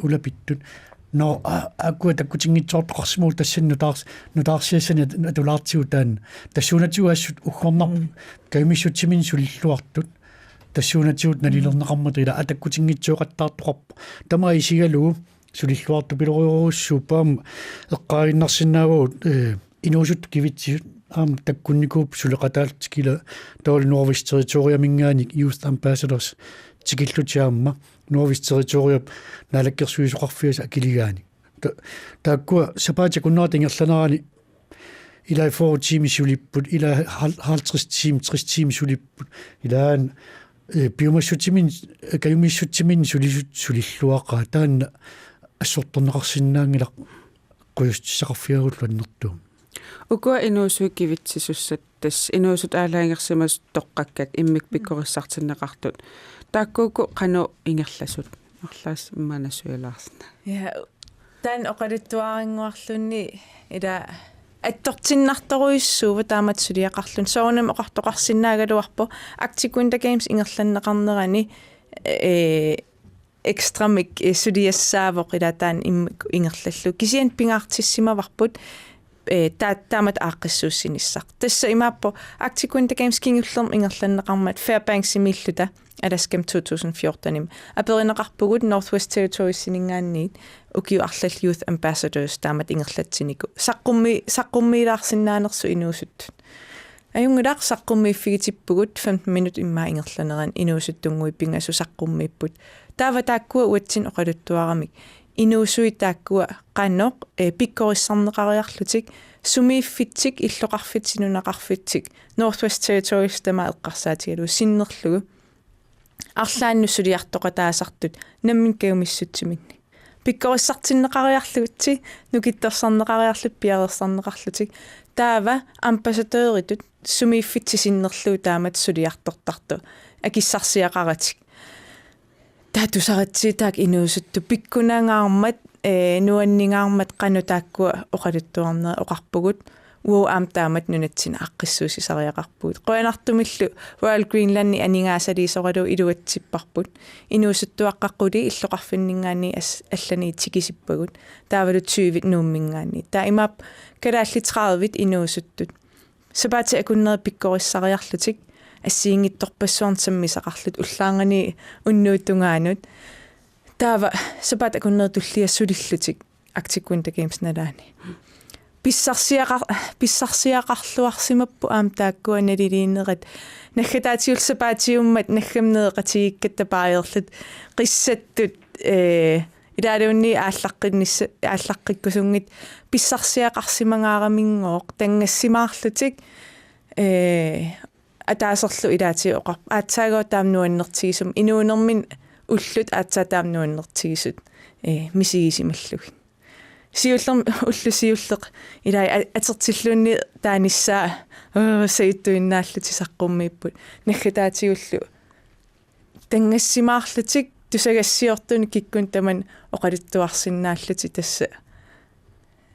ulapittut no akua takkutingitsoortoqarsimu tassannu nutaarsiassani atulaartiutaan tassuunatiuassut uggornar kayumissutsimin sulilluartut tassuunatiut nalilerneqarmat ila atakkutingitsoqattaartoqarpa tama isigaluu sulilluartu piloriorussuupaam eqqaaginnarsinnaaguut inuusut kivitsisut am takkunnikuup suleqataaltikila tool Norwich territoriamingaanik youth ambassadors tikillutiaamma Norwich territorium naalakkersuisuqarfias akiligaani taakkua sapaati kunnaat ingerlanarani ila 4 team sulipput ila 50 team 60 team sulipput ilaan biomassutimin kayumissutimin sulilluaqaa taanna assortorneqarsinnaangilaq quyustissaqarfiagulluannertuum
ukua inuusuikivitsisussat tas inuusut aalaangersimas toqqakkat immik pikkorissartinneqartut taakkuuku qanu ingerlasut arlaas immanasuilaarsna
ja tan oqalittuaringuarlunni ila attortinnartoruissuuva taamat suliaqarlun soonam oqartoqarsinnaagaluarpo Arctic Winter Games ingerlanneqarnerani ekstramik suliassaavoq ila taan ingerlallu kisian pingaartissimavarput taamat aaqqissuussinissaq tassa imaappo Arctic Winter Games kingullerm ingerlanneqarmat Fairbanks imilluta alaskam 2014 aperineqarpugut Northwest Territories siningaanniit ukiu arlall youth ambassadors taamat ingerlatsiniku saqqummiilaarsinnaanersu inuusut ajungulaq saqqummiiffigitippugut 15 minut immaa ingerlaneran inuusuttungui pingasu saqqummiipput taava taakkua uatsin oqaluttuaramik inuusui taakkua qannoq pikkorissarneqariarlutik sumiiffitsik illoqarfitsinunaqarfitsik Northwest Territories tama eqqarsaatigalu sinnerlugu арлаанну сулиартоқатаасартут наммин каумиссутсиминни пиккорissartinneqariarlugutsi nukittersarneqariarlut piarersarneqarlutik taava ambassadøritut sumiiffitsisinnерluu taamat suliartortartu akissarsiaqaratik taatusaratsi taak inuusuttu pikkunaangaarmat nuanningaarmat qanu taakkua oqaluttuarnera oqarpugut uo aamtaamat nunatsin aqqissuusisariaqarpuut qoyanartumillu Royal Greenland aningaasaliisoralu iluatsipparput inuusuttuaqqaqquli illoqarfinningaanni allani tikisippagut taavalut 20 nuummingaanni taa imap kalaalli 30 inuusuttut sabaati akunner pikkorissariarlutik ассиингитторпассуарнсаммисақарлут уллаангани уннуутунгаанут таава сапат акуннертуллиассулиллутик актиккуин такимсналаани писсарсиақарлуарсимаппу аам тааккуа налилииннерат наггатаатиул сапаатиуммат наггамнеэқатигиккаттапааерлут қиссаттут илаалуунни ааллаққиккусунгит писсарсиақарсимангаарамингооқ тангассимаарлутик атаасерлу илаати оқар аатсаагоо таамнуаннертигисум инуунермин уллут аатсаа таамнуаннертигисут мисигисималлуги сиуллерм уллусиуллеқ илаа атертиллуунни тааниссаа саиттуиннааллути саққуммииппут наггатаатигуллу тангассимаарлутик тусагассиортуни киккун таман оқалуттуарсиннааллути тасса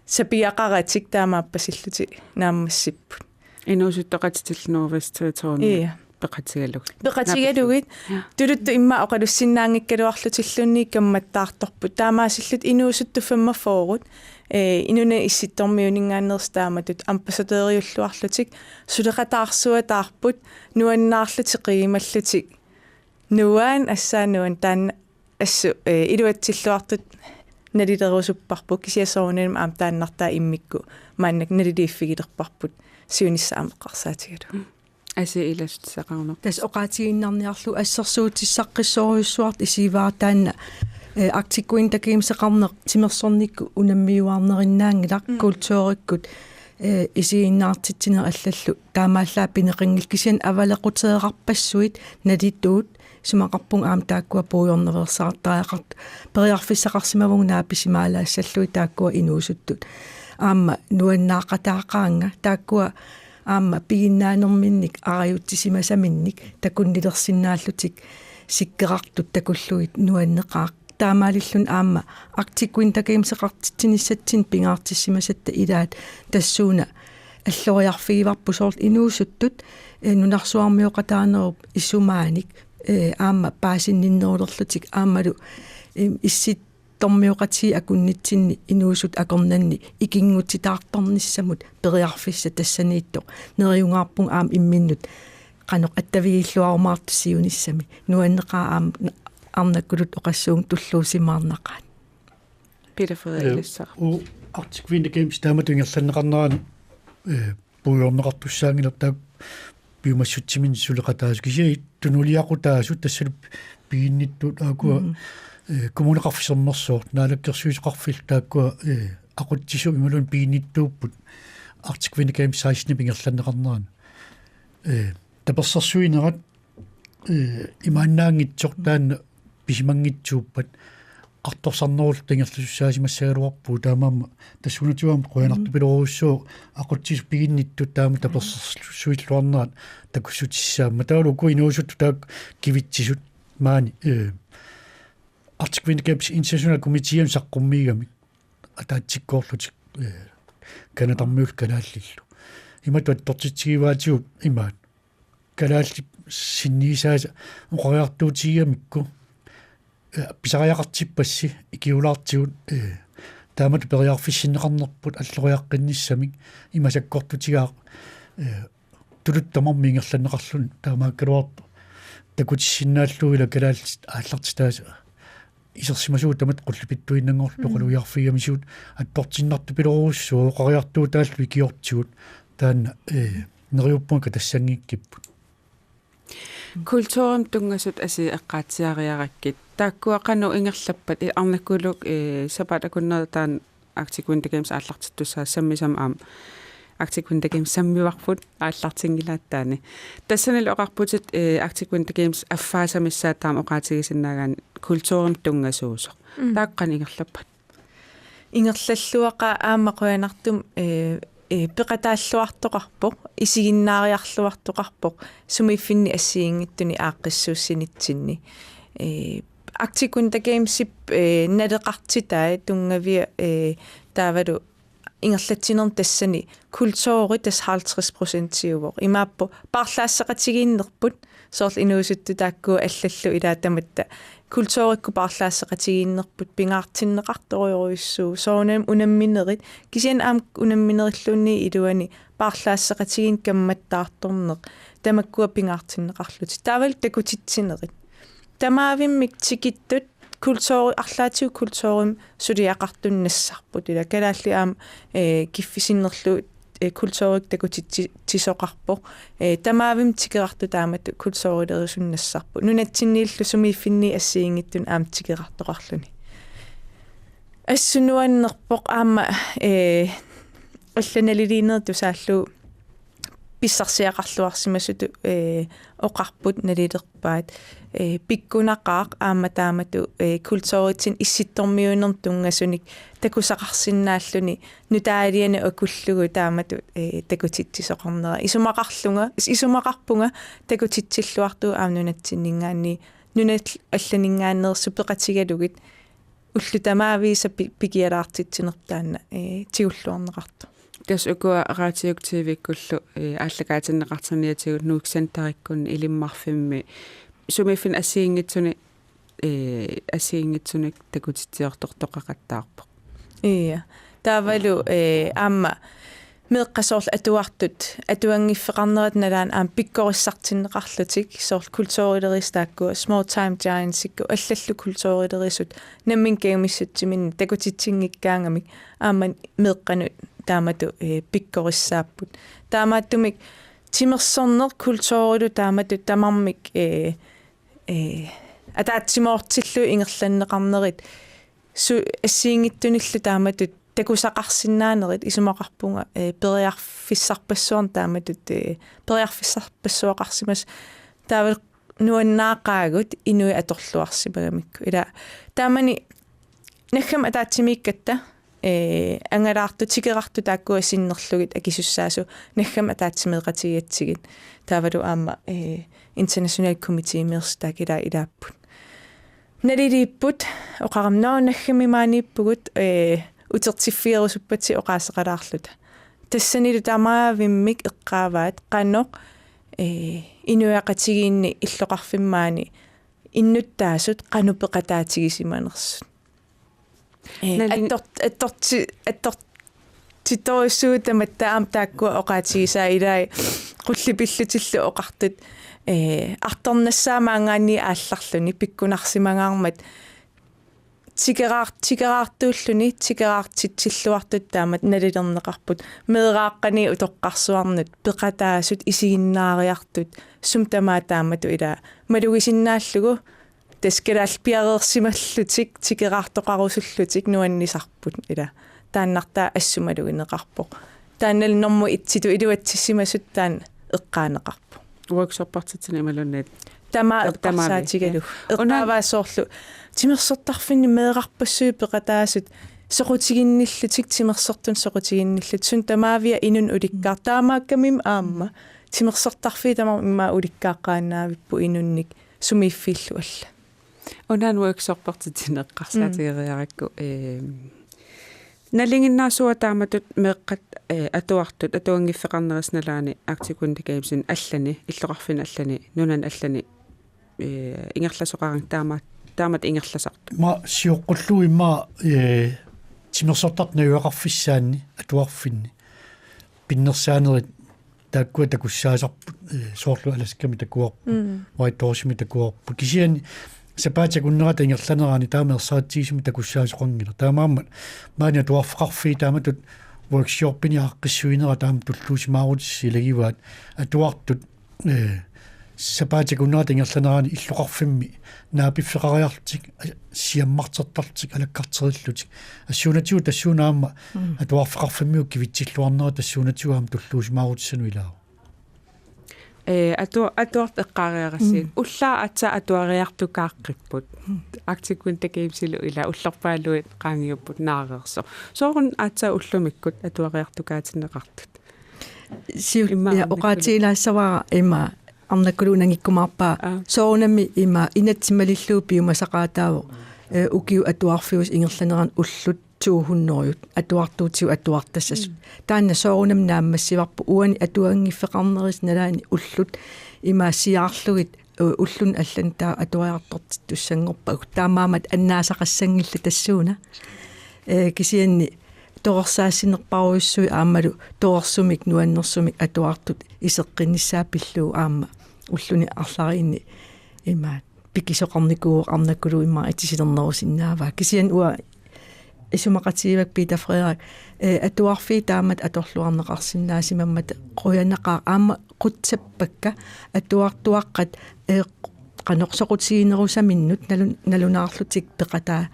сапиақаратик таамааппасиллути нааммассиппут
инуусуттоқатитиллнуувастуутоорни пеқатигалугит тулутту имма оқалуссиннаангиккалуарлутиллунни камматтаарторпут таамаасиллут инуусутту 45 инуна исситтормиунингааннерс тааматут ампасатериуллуарлутик сулеқатаарсуатаарпут нуаннаарлутеқималлутик нуан ассаануан таан ассу илуатсиллуартут налилерусуппарпу кисиасоорним аам тааннартаа иммикку мааннак налилииффигилерпарпут сиунissaameqqarsaatigalu аси илассақарнер
тас оқаатигиннарниарлу ассерсуутиссаққиссориуссуарт исиваатаанна актиккуин такимсеқарнеқ тимерсорникку унаммиуаарнериннаангилар культууриккут исииннаартитсинер аллаллу таамааллаа пинеқингил кисиан авалеқутереқарпассуит налиттуут сумақарпун аам тааккуа пуйорневерсаартаақарт периарфиссақарсимавугнаа писимаалаассаллуи тааккуа инуусуттут аама нуаннаақатаақаанга тааккуа аама пигиннаанерминник ариуттисимасаминник такуннилерсиннааллутик сиккеқартут такуллуит нуаннеқаақ таамаалиллун аама арктиккуин такимсеқартитсиниссатсин пингаартиссимасатта илаат тассууна аллориарфигиварпу соорт инуусуттут нунарсуармиоқатаанеруп иссумааник аама паасинниннерулерлутик аамалу иссит тормиоқати акуннитсинни инуусут акорнанни икингутитаарторнissamут периарфисса тассаниитто нериунгаарпун аам имминнут канеқ аттавигиллуарумаартуссиуниссами нуаннеқаа аам арнаккулут оқассуун туллуусимаарнақаат
пилаферилиссаа
у артиквинде геймс тааматунгерланнеқарнеран пуйорнеқартуссаангилертаа биумассутсимин сулеқатаас кисиит тунулиақутаасут тассалу пиинниттут аакуа коммунеқарфисернерсуут наалаккерсуисеқарфил тааккуа ақутсису ималун пиинниттууппут артиквинде геймс сайсни пингерланнеқарнеран таперсерсуинерат имааннаангитсортаанна писимангитсууппат арторсарнерул тингерлусаасимассагалуарпуу таамаама тассунатуам қоянарту пилоруссуу ақутсис пигиннитту таама таперсерсуиллуарнерат такуссутиссаама таалу куинуусут таак кивитсисут маани артиквинде геймс интернаtional комитиам саққуммигами атаатсиккоорлутик канатармиул канааллиллу иматуат тортитсигиваатиу имаат канаалли синнисааса оқариартуутигамикку писариақартиппасси икиулаартигут таамат периарфиссиннеқарнерпут аллориаққинниссамик имасаккортутигаа тулуттамарми ингерланнеқарлун таамааккалуарпу такутиссиннааллуила канаалли ааллартитааса исерсимасуут тамат қуллупиттуиннангорлу қалуиарфигамисуут аттортиннарту пилоруссуу оқариартуу тааллу икиортигут таана нериуппунка тассангиккиппут
культурам тунгасут аси эққаатсиариараккит тааккуақану ингерлаппат арнаккулук сапатакуннертаан актиквинде геймс ааллартиттуссаа саммисам аам актиквинде геймс саммиварфут ааллартингилааттаани тассанал оқарпутит актиквинде геймс аффаасамиссаатаам оқаатигисиннаагаан культурам тунгасуусо тааққан ингерлаппат ингерллуақа аамақуянартум пеқатааллуартоқарпоқ исигиннаариарлуартоқарпоқ сумиффинни ассиингиттуни ааққиссууссинитсинни актиквинде геймсип налеқартитаа тунгавиа таавалу
ингерлатсинерм тассани культуори тас 50% имааппу парлаассақатигииннерпут соорл инуусутту таакку аллаллу илаатаматта культуурикку парлаассақатигииннерпут пингаартиннеқарториоруйуссуу соонам унамминерит кисиан аам унамминериллуунни илуани парлаассақатигин камматтаарторнеқ тамаккуа пингаартиннеқарлути таавал такутитсинерит тамаавиммик тикиттут культури арлаатиу культуурим сулиақартуннассарпут ила калаалли аам киффисиннерлу культурик такутитсисоқарпо тамаавим тикерарту таамат культурилерисуннассарпу нунатсиннииллу сумииффинни ассиингиттун аам тикертоқарлуни ассунуаннерпоқ аама алланалилинерту сааллу писсарсиақарлуарсимасуту оқарпут налилерпаат пиккунақаақ аама таамату культуритсин исситтормиунерм тунгасуник такусақарсиннааллуни нутаалиана акуллугу таамату такутитсисоқарнера исумақарпунга такутитсиллуарту аамнунатсиннингаани нунат алланингааннерсу пеқатигалугит уллу тамаависа пикиалаартитсинертаана тигуллуарнеқарту
тас ukua raatiuktiivikkullu ааллагаатиннеқартэрниатигут нууксантариккун илиммарфимми сумиффин асиингитсуник такутитсиортортоқақаттаарпо
ия таавалу аама меэққасоорл атуартут атуангиффеқарнерат налаан аам пиккориссартиннеқарлутик соорл культурилерис таакку small time giants икку аллаллу культурилерисут наммин кеумиссутсиминни такутитсингиккаангамик аама меэққанут таамату пиккориссааппут таамааттумик тимерсорнер культурилу таамату тамармик атаатсимоортиллу ингерланнеқарнерит су ассиингиттуниллу таамату такусақарсинаанерит исумақарпунга периарфиссарпассуарн тааматут периарфиссарпассуақарсимас таавал нуаннаақаагут инуи аторлуарсимагамикку ила таамани наххам атаатсимииккатта ангалаарту тикерарту тааккуа синнерлугит акисуссаасу наххам атаатсимеэқатигиатсигит таавалу аама international committee мерстак илааппут налилииппут оқарамноо наххами мааниппугут утертиффиерусуппати оқаасеқалаарлута тассанилу тамаавиммик эққааваат қанноқ инуяқатигиинни иллоқарфиммаани иннуттаасут қанупеқатаатигисиманерсут титоиссуутаматтаам тааккуа оқаатигисаа илаи қуллипиллутиллу оқартут арторнассаамаангаанни аалларлуни пиккунарсимагаармат тикераартууллуни тикераартитсиллуартут таамат налилернеқарпут меэрааққани утоққарсуарнут пеқатаасут исигиннаариартут сум тамаа таамату ила малугисиннааллугу таскалаал пиареерсималлутик тикераартоқарусуллутик нуаннисарпут ила тааннартаа ассумалугинеқарпоқ тааннал норму итситу илуатсиссимасут таан эққаанеқарпу
workshop-партитсини малуннаат
тамаа эққарсаатигалу эққааваасоорлу тимерсортарфинни меэқарпассуу пеқатаасут соқутигинниллутик тимерсортун соқутигинниллут сун тамаавиа инун уликкаар таамааккамим аама тимерсортарфи тамаа имма уликкааққаанаавиппу инунник сумииффииллу алла
онан workshop-партитсини эққарсаатигериаракку налингиннаасуа тааматут меэққат атуартут атуангиффеқарнерисналаани актикунта геймсин аллани иллоқарфин аллани нунан аллани ингерласоқаран таамат ингерласарту
ма сиоққуллу имма тимерсортарт наюақарфиссаанни атуарфинни пиннерсаанерит тааккуа такуссаасарпут соорлу аласками такуарпу вайторсими такуарпу кисиани сапаатя куннерата ингерланераани таамерсаатсигисими такуссаасоқангила таамааммат маани атуарфеқарфи тааматут workshop-ини аққиссуинера таам туллуусимаарутисси лагиваат атуартут сапаатя куннерата ингерланераани иллоқарфимми наапиффеқариарлутик сиаммартертарлутик алаккартериллутик ассуунатиу тассуунаама атуарфеқарфиммиу кивитсиллуарнера тассуунатиуаам туллуусимаарутиссану илаа
атуарт эққаариарассиин уллаа атса атуариартукааққиппут актикунта геймсилу ила уллерпаалуит qaangiupпут наареерсо соорун атса уллумиккут атуариартукаатиннеқартут
сиулиа оқаатилаассавара има арнаккулунангиккумаарпаа соорунами има инатсималиллуу пиумасақаатааву укиу атуарфиус ингерланеран уллут 200 atuartuutiu atuartassas taanna soorunam naammassivarpu uani atuangiffeqarneris nalaani ullut imaassiaarlugit ullun allan taa atuariartortit tussangorpa taamaamat annaasaqassangilla tassuuna kisianni toorsaasinerparuissui aammalu toorsumik nuannersumik atuartut iseqqinnissaapilluu aamma ulluni arlariinni imaat pikisoqarnikuu arnakkulu imma itisilernerusinnaavaa kisian ua isumaqatiivak Peter Frederik atuarfi taamat atorluarneqarsinnaasimammata qoyanaqaa aamma qutsapakka atuartuaqqat qanoqsoqutiinerusaminut nalunaarlutik peqataa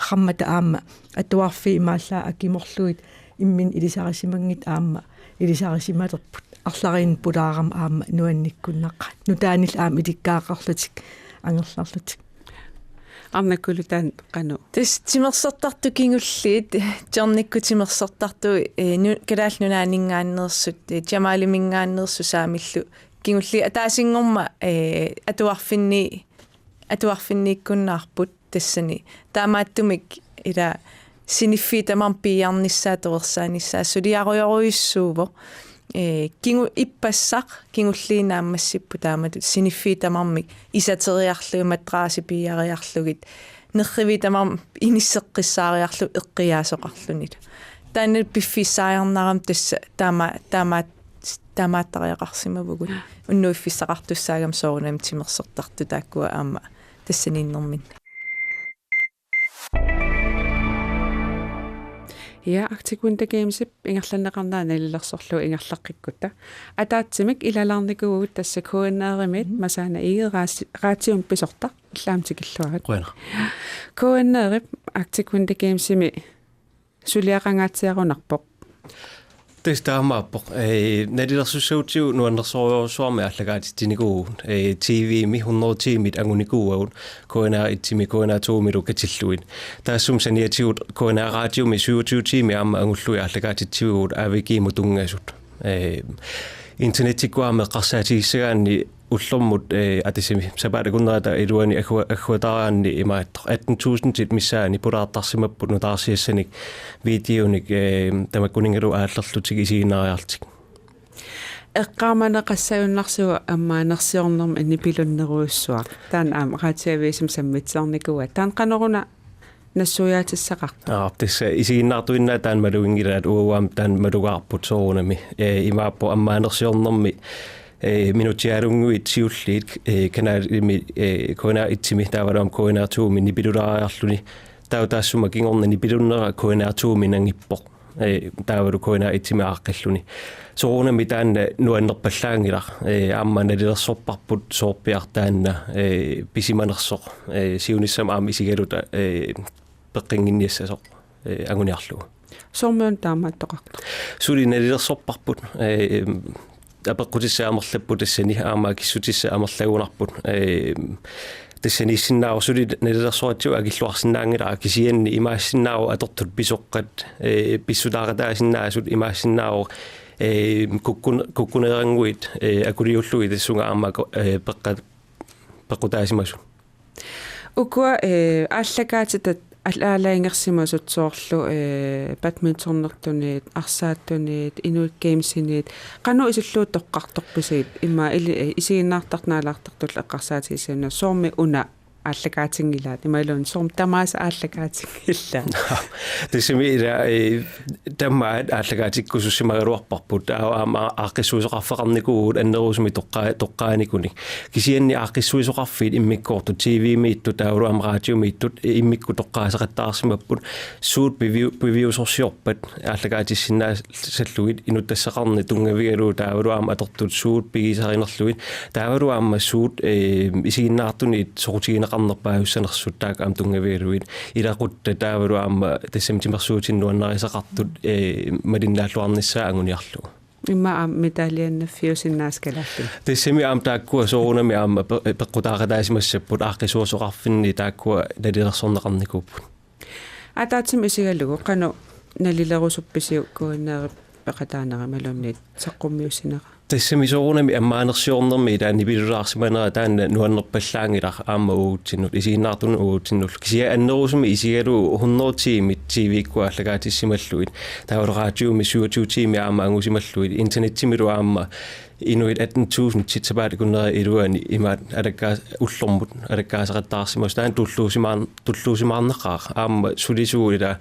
xammata aamma atuarfi imaallaa akimorluit immin ilisarisimangit aamma ilisarisimalerput arlariin pulaaram aamma nuannikkunnaqa nutaanil aam ilikkaaqarlutik angerlarlutik
арнаккулутаан кану
тис тимерсертарту кингуллиит терникку тимерсертарту калаалнунаанингаааннерсут джамалимингааннерсу саамиллу кингулли атаасингорма атуарфиннииккуннаарпут тассани таамааттумик ила синиффи тамар пиарниссаа тоерсааниссаа сулиаруйоруйуссуувоо кингу иппассақ кингуллиинааммассиппу таамат синиффи тамармик исатериарлугу матраси пиариарлугит нерриви тамар иниссеққиссаариарлу эққиаасоқарлунит таанна пиффиссааярнарам тасса таамааттариақарсимавгут уннуиффиссақартуссаагам соорунам тимерсертарту тааккуа аама тассаниннэрмин
Ja Arctic Winter Games ingерланнеқарнаана илэрсорлу ингерлаққиккута атаатсимик илалаарникуугут тасса куаннееримит масаана игераатиум писорта иллаамтикиллуагат куаннеерип Arctic Winter Games-ими сулиақангаатсиарунарпоқ
тестаамааппоқ налилерсуссуутиу нуаннерсориорсуарми аллагаатитиникуу TV-ми 110-мит ангуникууагут куанаа итсими куанаа 2-милу катиллуин таассум саниатигут куанаа радиоми 27-ми аама ангуллуи аллагаатитсивигут авигииму тунгасут интернеттиккуарме қарсаатигиссагаанни уллэрмут атисими сапаатакуннерата илуани аггуатараанни имааттор 18,000 тит миссаани пулаартарсимаппут нутаарсиассаник видеоник тамаккунингалу ааллерлутик исигинаариартик
эққааманеқассаюннарсуа аммаанерсиорнерм аннипилуннеруйуссуа таан аама раатиависим саммитсаарникуа таан канеруна нассуяатиссақарта
тасса исигиннаартуиннаа таан малуингилаат уауаам таан малугаарпут соорунами имааппо аммаанерсиорнерми минутиарунгуит сиуллиит канаалими куанаа итсими таавалуам куанаа 2-ми нипилулаариарлуни таутаассума кингорна нипилуннера куанаа 2-ми нангиппоқ таавалу куанаа итсими ааққиллуни соорунами таанна нуаннерпаллаангилар аамма налилерсорпарпут соорпиартаанна писиманерсоқ сиуниссам аами сигалута пеққингинниассасоқ агуниарлугу
сормуун таамааттоқарто
сули налилерсорпарпут апеққутиссаамерлаппу тассани аама киссутиссаамерлагунарпут тассаниссиннаау сули налилерсуатсу акиллуарсинаангила кисианни имаассиннаау атортут писоққат писсутааратаасиннаасут имаассиннаау куккунерангуит акулиуллуи тассунга аама пеққутаасимасу
укуа ааллагаатитат алаалаингерсимасут соорлу бадминтоннертунит арсааттунит инуит геймсинит кану исуллуут тоққарторпусит имма исигиннаартарнаалаартартул эққарсаатигисуна соорми уна ааллагаатингилаат ималун соорм тамаас ааллагаатингилла
тассими ила таммаат ааллагаатиккусуссимагалуарпарпут аама ааққиссуисоқарфеқарникуут аннерусми тоққааникуни кисианни ааққиссуисоқарфиит иммиккоорту TV-миитту таавалуам радиомииттут иммикку тоққаасеқаттаарсимаппут суут превиусорсиорпат ааллагаатиссиннаасаллугит инуттассақарни тунгавигалуу таавалуам атортут суут пигисаринерлугит таавалуамма суут исигиннаартунит сорутигина qarnerpaahussaanersuut taak am tungavialuit ilaqutta taavalu aama tassamtimersuutinnuannariisaqartut malinnaalluarnissaa anguniarlu
imma am medalliannaffiusinnaaskalaallu
tassami am taakkua soorunami aama peqqutaaqataasimassapput aaqqisuusoqarfinni taakkua nalilersorneqarnikuupput
атаатсим исигаллугу қану налилерусупписиу куиннеери пеқатаанера малумнит саққуммиусинера
tässä misoona mi ammanersiorner mi taani pilulaarsimanera taanna nuannerpallaangilaq aamma uutsinut isiinnaartun uutsinut kisia annerusumi isigalu 100 tiimit TV-ikkua allagaatissimalluit tauleraatiumi 27 tiimi aamma angusimalluit internettimilu aamma inuit 18.000 titsapaatikunera iluani imaat alakkaas ullormut alakkaasaqattaarsimus taan tulluusimaarneqaaq aamma sulisuulila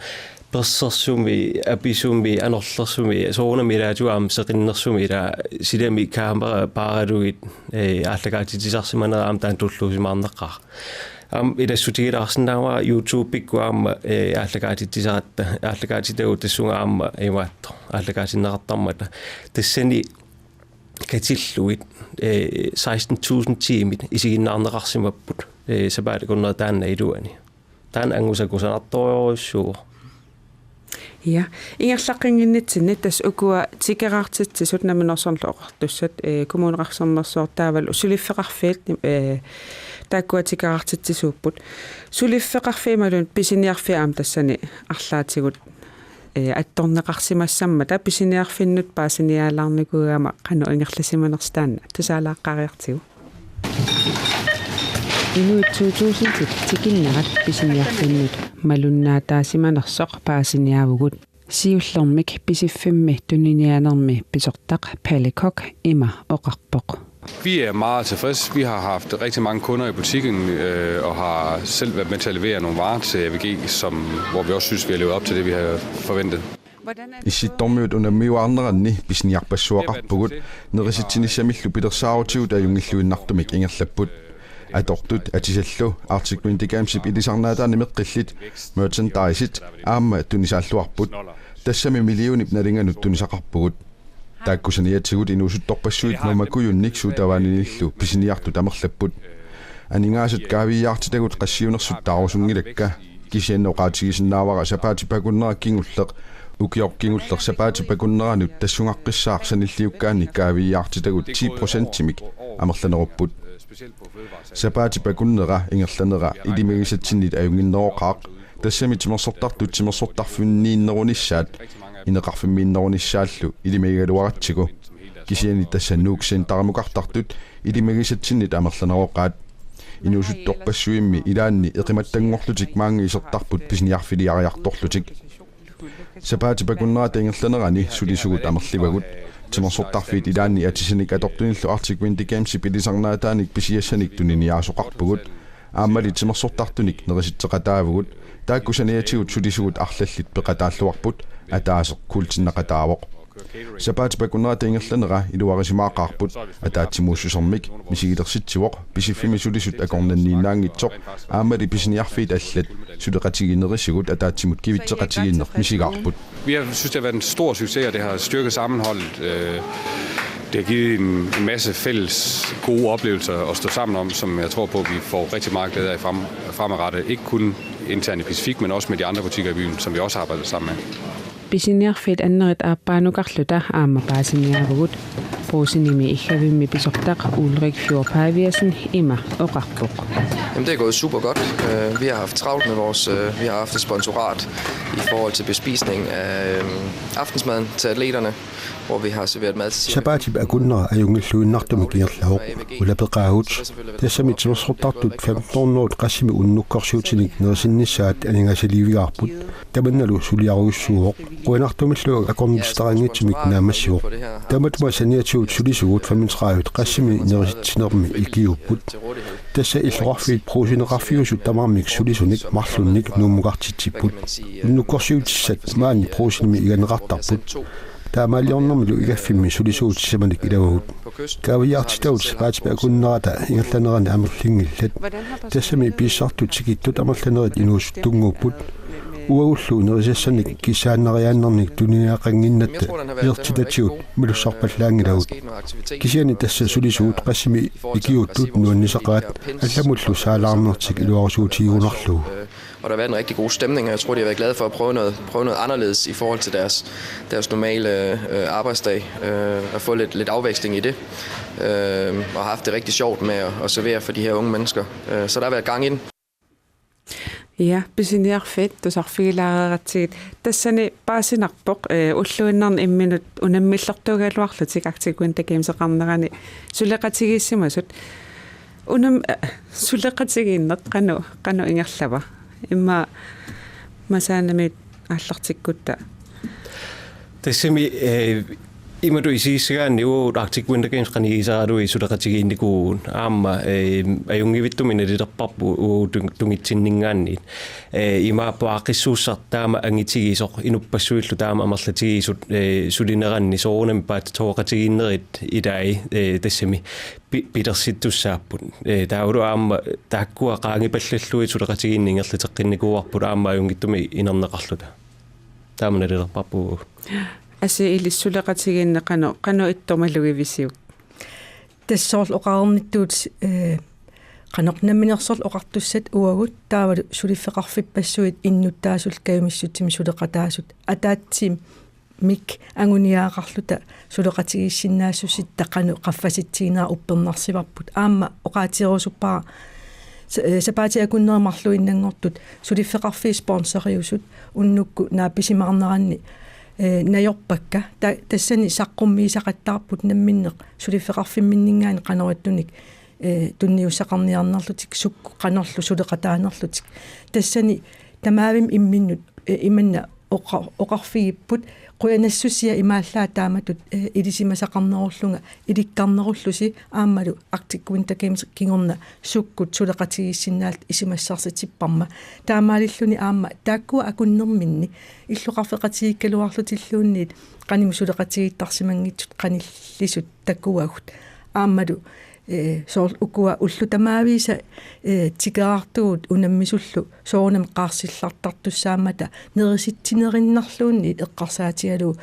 persersumi apisumi anorlersumi soornami ilaatuam seqinnersumi ila silami kaamera paaraluit allagaatitisarsimanera aam taan tulluusimaarneqqaaq ilassutigilaarsinnaava YouTube pikkuaamma allagaatitisaratta allagaatitautassunga aamma imaatto allagaatinneqartarmata tassani katilluit 16.000 tiimit isiginnaarneqarsimapput sapaatikunera taanna iluani taan angusakusanartoriorussuur
ja ingerlaqinginnitsinni tas ukua tikeraartitsisut naminersorluoqartussat kommuneqarsernersoortaaval usuliffeqarfiit taakkua tikeraartitsisuupput suliffeqarfiimalun pisiniarfiaam tassani arlaatigut attorneqarsimassammata pisiniarfinnut paasiniaalаарnikuugaama qanu ingerlasimanerstaanna tusaalaaqqariartigu Inuit 2000 tikinnarat pisiniarfinnut malunnaataasimanersoq paasiniaavugut siullermik pisiffimmih tuniniaanermi pisortaq Palekok ima oqarpoq.
Vi er meget tilfredse. Vi har haft rigtig mange kunder i butikken og har selv været med til at levere nogle varer til AVG, hvor vi også synes, vi har levet op til det, vi har forventet.
Issittormiut unammiuarneranni pisiniarpassuaqarpugut nerisitsinissamiillu pilersaarutiut ajungilluinnartumik ingerlapput atortut atisallu artiklu indikaamsip ilisarnaataani meqqillit merchandise aamma tunisaalluarput tassami milliunip nalinganut tunisaqarpugut taakkusaniatigut inuusuttorpassuit mamakuyunnik suutavaaninillu pisiniartu tamerlapput aningaasut kaaviyaartitagut qassiunersut taarusunngilakka kisiannoqaatigisinnaavara sapaatipakunnera kingulleq ukiorkingulleq sapaatipakunneranut tassungaqqissaarsanilliukkaanni kaaviyaartitagut 10% timik amerlanerupput sapaatipakunnera ingerlanera ilimigisatsinit ajunginneroqaaq tassami timersortartut timersortarfunniinnerunissaat ineqarfimmiinnerunissaallu ilimigaluaratsigu kisiani tassannuuksen taramuqartartut ilimigisatsinit amerlaneroqaat inusuttorpassuimmi ilaanni eqimattangorlutik maangiisertarput pisiniarfiliariartorlutik sapaatipakunnera taingerlanerani sulisugut amerlivagut timersortarfiit ilaanni atisanik atortunillu artiklu indikaamsip ilisarnaataanik pisiassanik tuniniaasoqarpugut aammali timersortartunik nerisitseqataavugut taakkusaniatigut sulisugut arlallit peqataalluarput ataaseq kuultinneqataawoq sapaatipakunnera taingerlanera iluarisimaaqaarput ataatsimuussusermik misigilersitsivoq pisiffimi sulisut akornanniinnaangitsoq aammali pisiniarfiit allat suleqatiginerisigut ataatsimut kivitseqatiginner misigaarput.
Vi synes, det har været en stor succes, og det har styrket sammenholdet. Det har givet en masse fælles gode oplevelser at stå sammen om, som jeg tror på, at vi får rigtig meget glæde af fremadrettet. Ikke kun internt i Pacific, men også med de andre butikker i byen, som vi også har arbejdet sammen med.
Pisiniarfiit annerit aappaanuqarluta aamma paasiniaavugut bruusinimi illavimmi pisortaq Ulrik Fjordpaaviasen ima oqarpoq.
Jamen, det er gået super godt. Vi har haft travlt med vi har haft et sponsorat i forhold til bespisning af aftensmaden til atleterne, hvor vi har serveret mad til
sapaatipakunnera ajungilluinnartumikinerlaoq ulapeqaagut tassami timersortartut 15-ornuut qassimi unnukkorsiutinik nerisinnissaat aningasalivigaarput tamannalu suliarugussuuq quinartumilluag akornistaqangitsimik naamassiuq tamatuma saniatiut sulisugut 35 qassimi nerisitsinermi ikiupput tassa illorarfiit pruusineqarfiusut tamarmik sulisunik marlunnik nuumuqartitsiput unnukkorsiutissat maani pruusinimi iganeqartarput taamaliornermilu igaffimmi sulisuutissamanik ilavugut kaaviyaartitaut sapaatipakunnerata ingerlanerani amerlingillat tassami piissartut sikittut amerlanerit inuusuttunguupput uagullu nerisassanik kisaanneriaannernik tuniniaqanginnatta ilertitatigut milussarpallaangilagut kisiani tassa sulisuut qassimi ikiuttut nuannisaqaat allamullu saalaarnertik iluarisuutigunarlugu.
Og der har været en rigtig god stemning, og jeg tror, de har været glade for at prøve noget anderledes i forhold til deres normale arbejdsdag, og få lidt afveksling i det, og har haft det rigtig sjovt med at servere for de her unge mennesker. Så der har været gang i den.
Ja, pisiniarfit tusarfigilaararatsigit tassani paasinarpoq ulluinnarni imminut unammillertuugaluarlutik Artikuintakiimseqarnerani suleqatigiissimasut unam suleqatigiinnert qanu ingerlava imma masaanamit аллартиккутта
тассами имаду исиисгаанни уу Artikuintakiims qanigisaaruи сулеqatigiinникуун аама аюнгивиттумина лилерпарпу уу тунгитсиннингаанни имааппу ақиссууссартаама ангитигисоқ инуппассуиллу таама амерлатигисут сулинеранни соорунами паат тооқатигииннерит илаи тассами питерситтуссааппут таавалу аама тааккуа qaangipallalluи сулеqatigiinнингерлитеққинникууарпут аама аюнгиттуми инернеқарлута таамана лилерпарпу
аси илиссулеqatigiinne qanu ittormalugivisiuk
тассоорл оқарнитtuut qanoqnamminersорл оқартуссат уагут таавалу сулиффеқарфиппассуит иннуттаасул каимиссутсими сулеқатаасут атаатсим мик ангуниаақарлута сулеқатигиссиннаассусит тақану qaffasittiginaa uppernarsivарпут аама оқаатиерусуппаа сапаатиакуннеремарлуиннангортут сулиффеқарфи спонсориусут уннукку нааписимаарнеранни наёрпакка тассани саққуммиисақаттарпут намминнеқ сулиффеқарфимминнингаани қанеруттуник тунниуссақарниарнерлутик сукку қанерлу сулеқатаанерлутик тассани тамаавим имминнут иманна оқарфигиппут қуянассусия имааллаа тааматут илисимасақарнеруллунга иликкарнеруллуси аамалу Artikuintakiims кингорна суккут сулеқатигиссиннаалт исимассарситиппарма таамаалиллуни аама тааккуа акуннерминни иллуқарфеқатигиккалуарлутиллуунниит қаниму сулеқатигиттарсимангитсут қаниллисут таккуагут аамалу соорл укуа уллу тамаависа тикаартуут унаммисуллу соорнам қаарсиллартартуссаамата нериситсинериннарлуунни эққарсаатигалу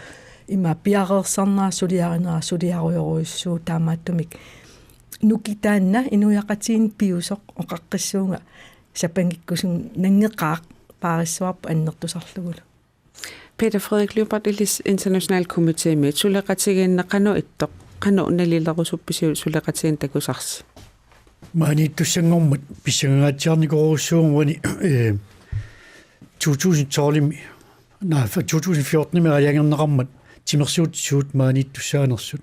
има пиареерсарнаа сулиаринера сулиаруйоруиссуу таамааттумик нукитаанна инуяқатиин пиусоқ оқаққиссуунга сапангиккусун нангеқаақ паариссуарпу аннертусарлугула
Peter Frederik Løbert Illis International Komité med suleqatigiinne qanu ittoq qanu nalillerusuppisu suleqatiin takusars
маанитуссангормат писсангаатсиарникоруссуунгуани 2012 2014 мериангернеқармат тимерсуутсуут маанитуссаанерсут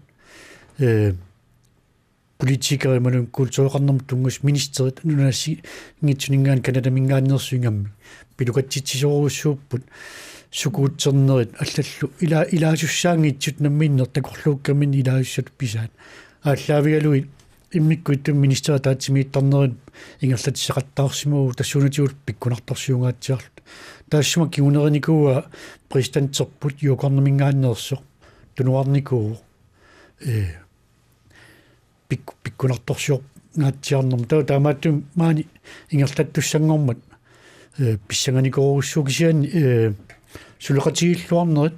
политикери малун культуреқарнерм тунгус министерит нунаси ngitsuningaan канадамингааннерсуингамми пилукатситсисоруссууппут сукуутсернерит аллаллу илаасуссаангитсут намминнер такорлууккамин илаассут писаат ааллаавигалуи иммиккуиттум министери таатсимииттарнерит ингерлатиссақаттаарсимуу тассуунатиут пиккунартарсиунгаатсиарлут таассума кигунериникууа президентсерпут юукорнамингааннерсо тунуарникуу пиккунарторсиор гаатсиарнерм таамааттум маани ингерлаттуссангормат писсанганикоруссуукисиани сулеқатигиллуарнерит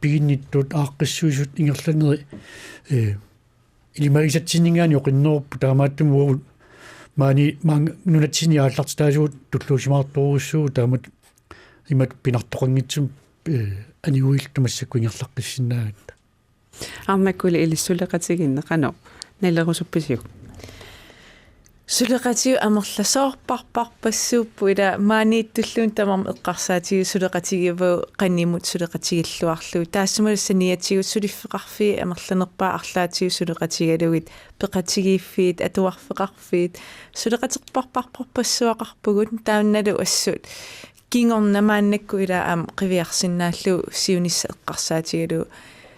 пигинниттут ааққиссуисут ингерланери илимагисатсиннингаани оқиннеруппу таамааттум уагут маани нунатсини ааллартитаасуут туллуусимаарторуссуу таамат имат пинартоқангитсум аниуилтумассакку ингерлаққиссинаагатта
армаккули илиссулеқатигинне қано налерусупписиук
сулеқатиу амерласоорпарпарпассууппу ила maaнииттуллуун тамам эққарсаатигу сулеқатигиву қаннимут сулеқатигиллуарлуу таассумалассаниатигут сулиффеқарфи амерланерпаа арлаатигу сулеқатигалугит пеқатигииффиит атуарфеқарфиит сулеқатеқпарпарпассуақарпугут таанналу ассут кингорнамааннакку ила аам қивиарсинааллу сиунисса эққарсаатигалу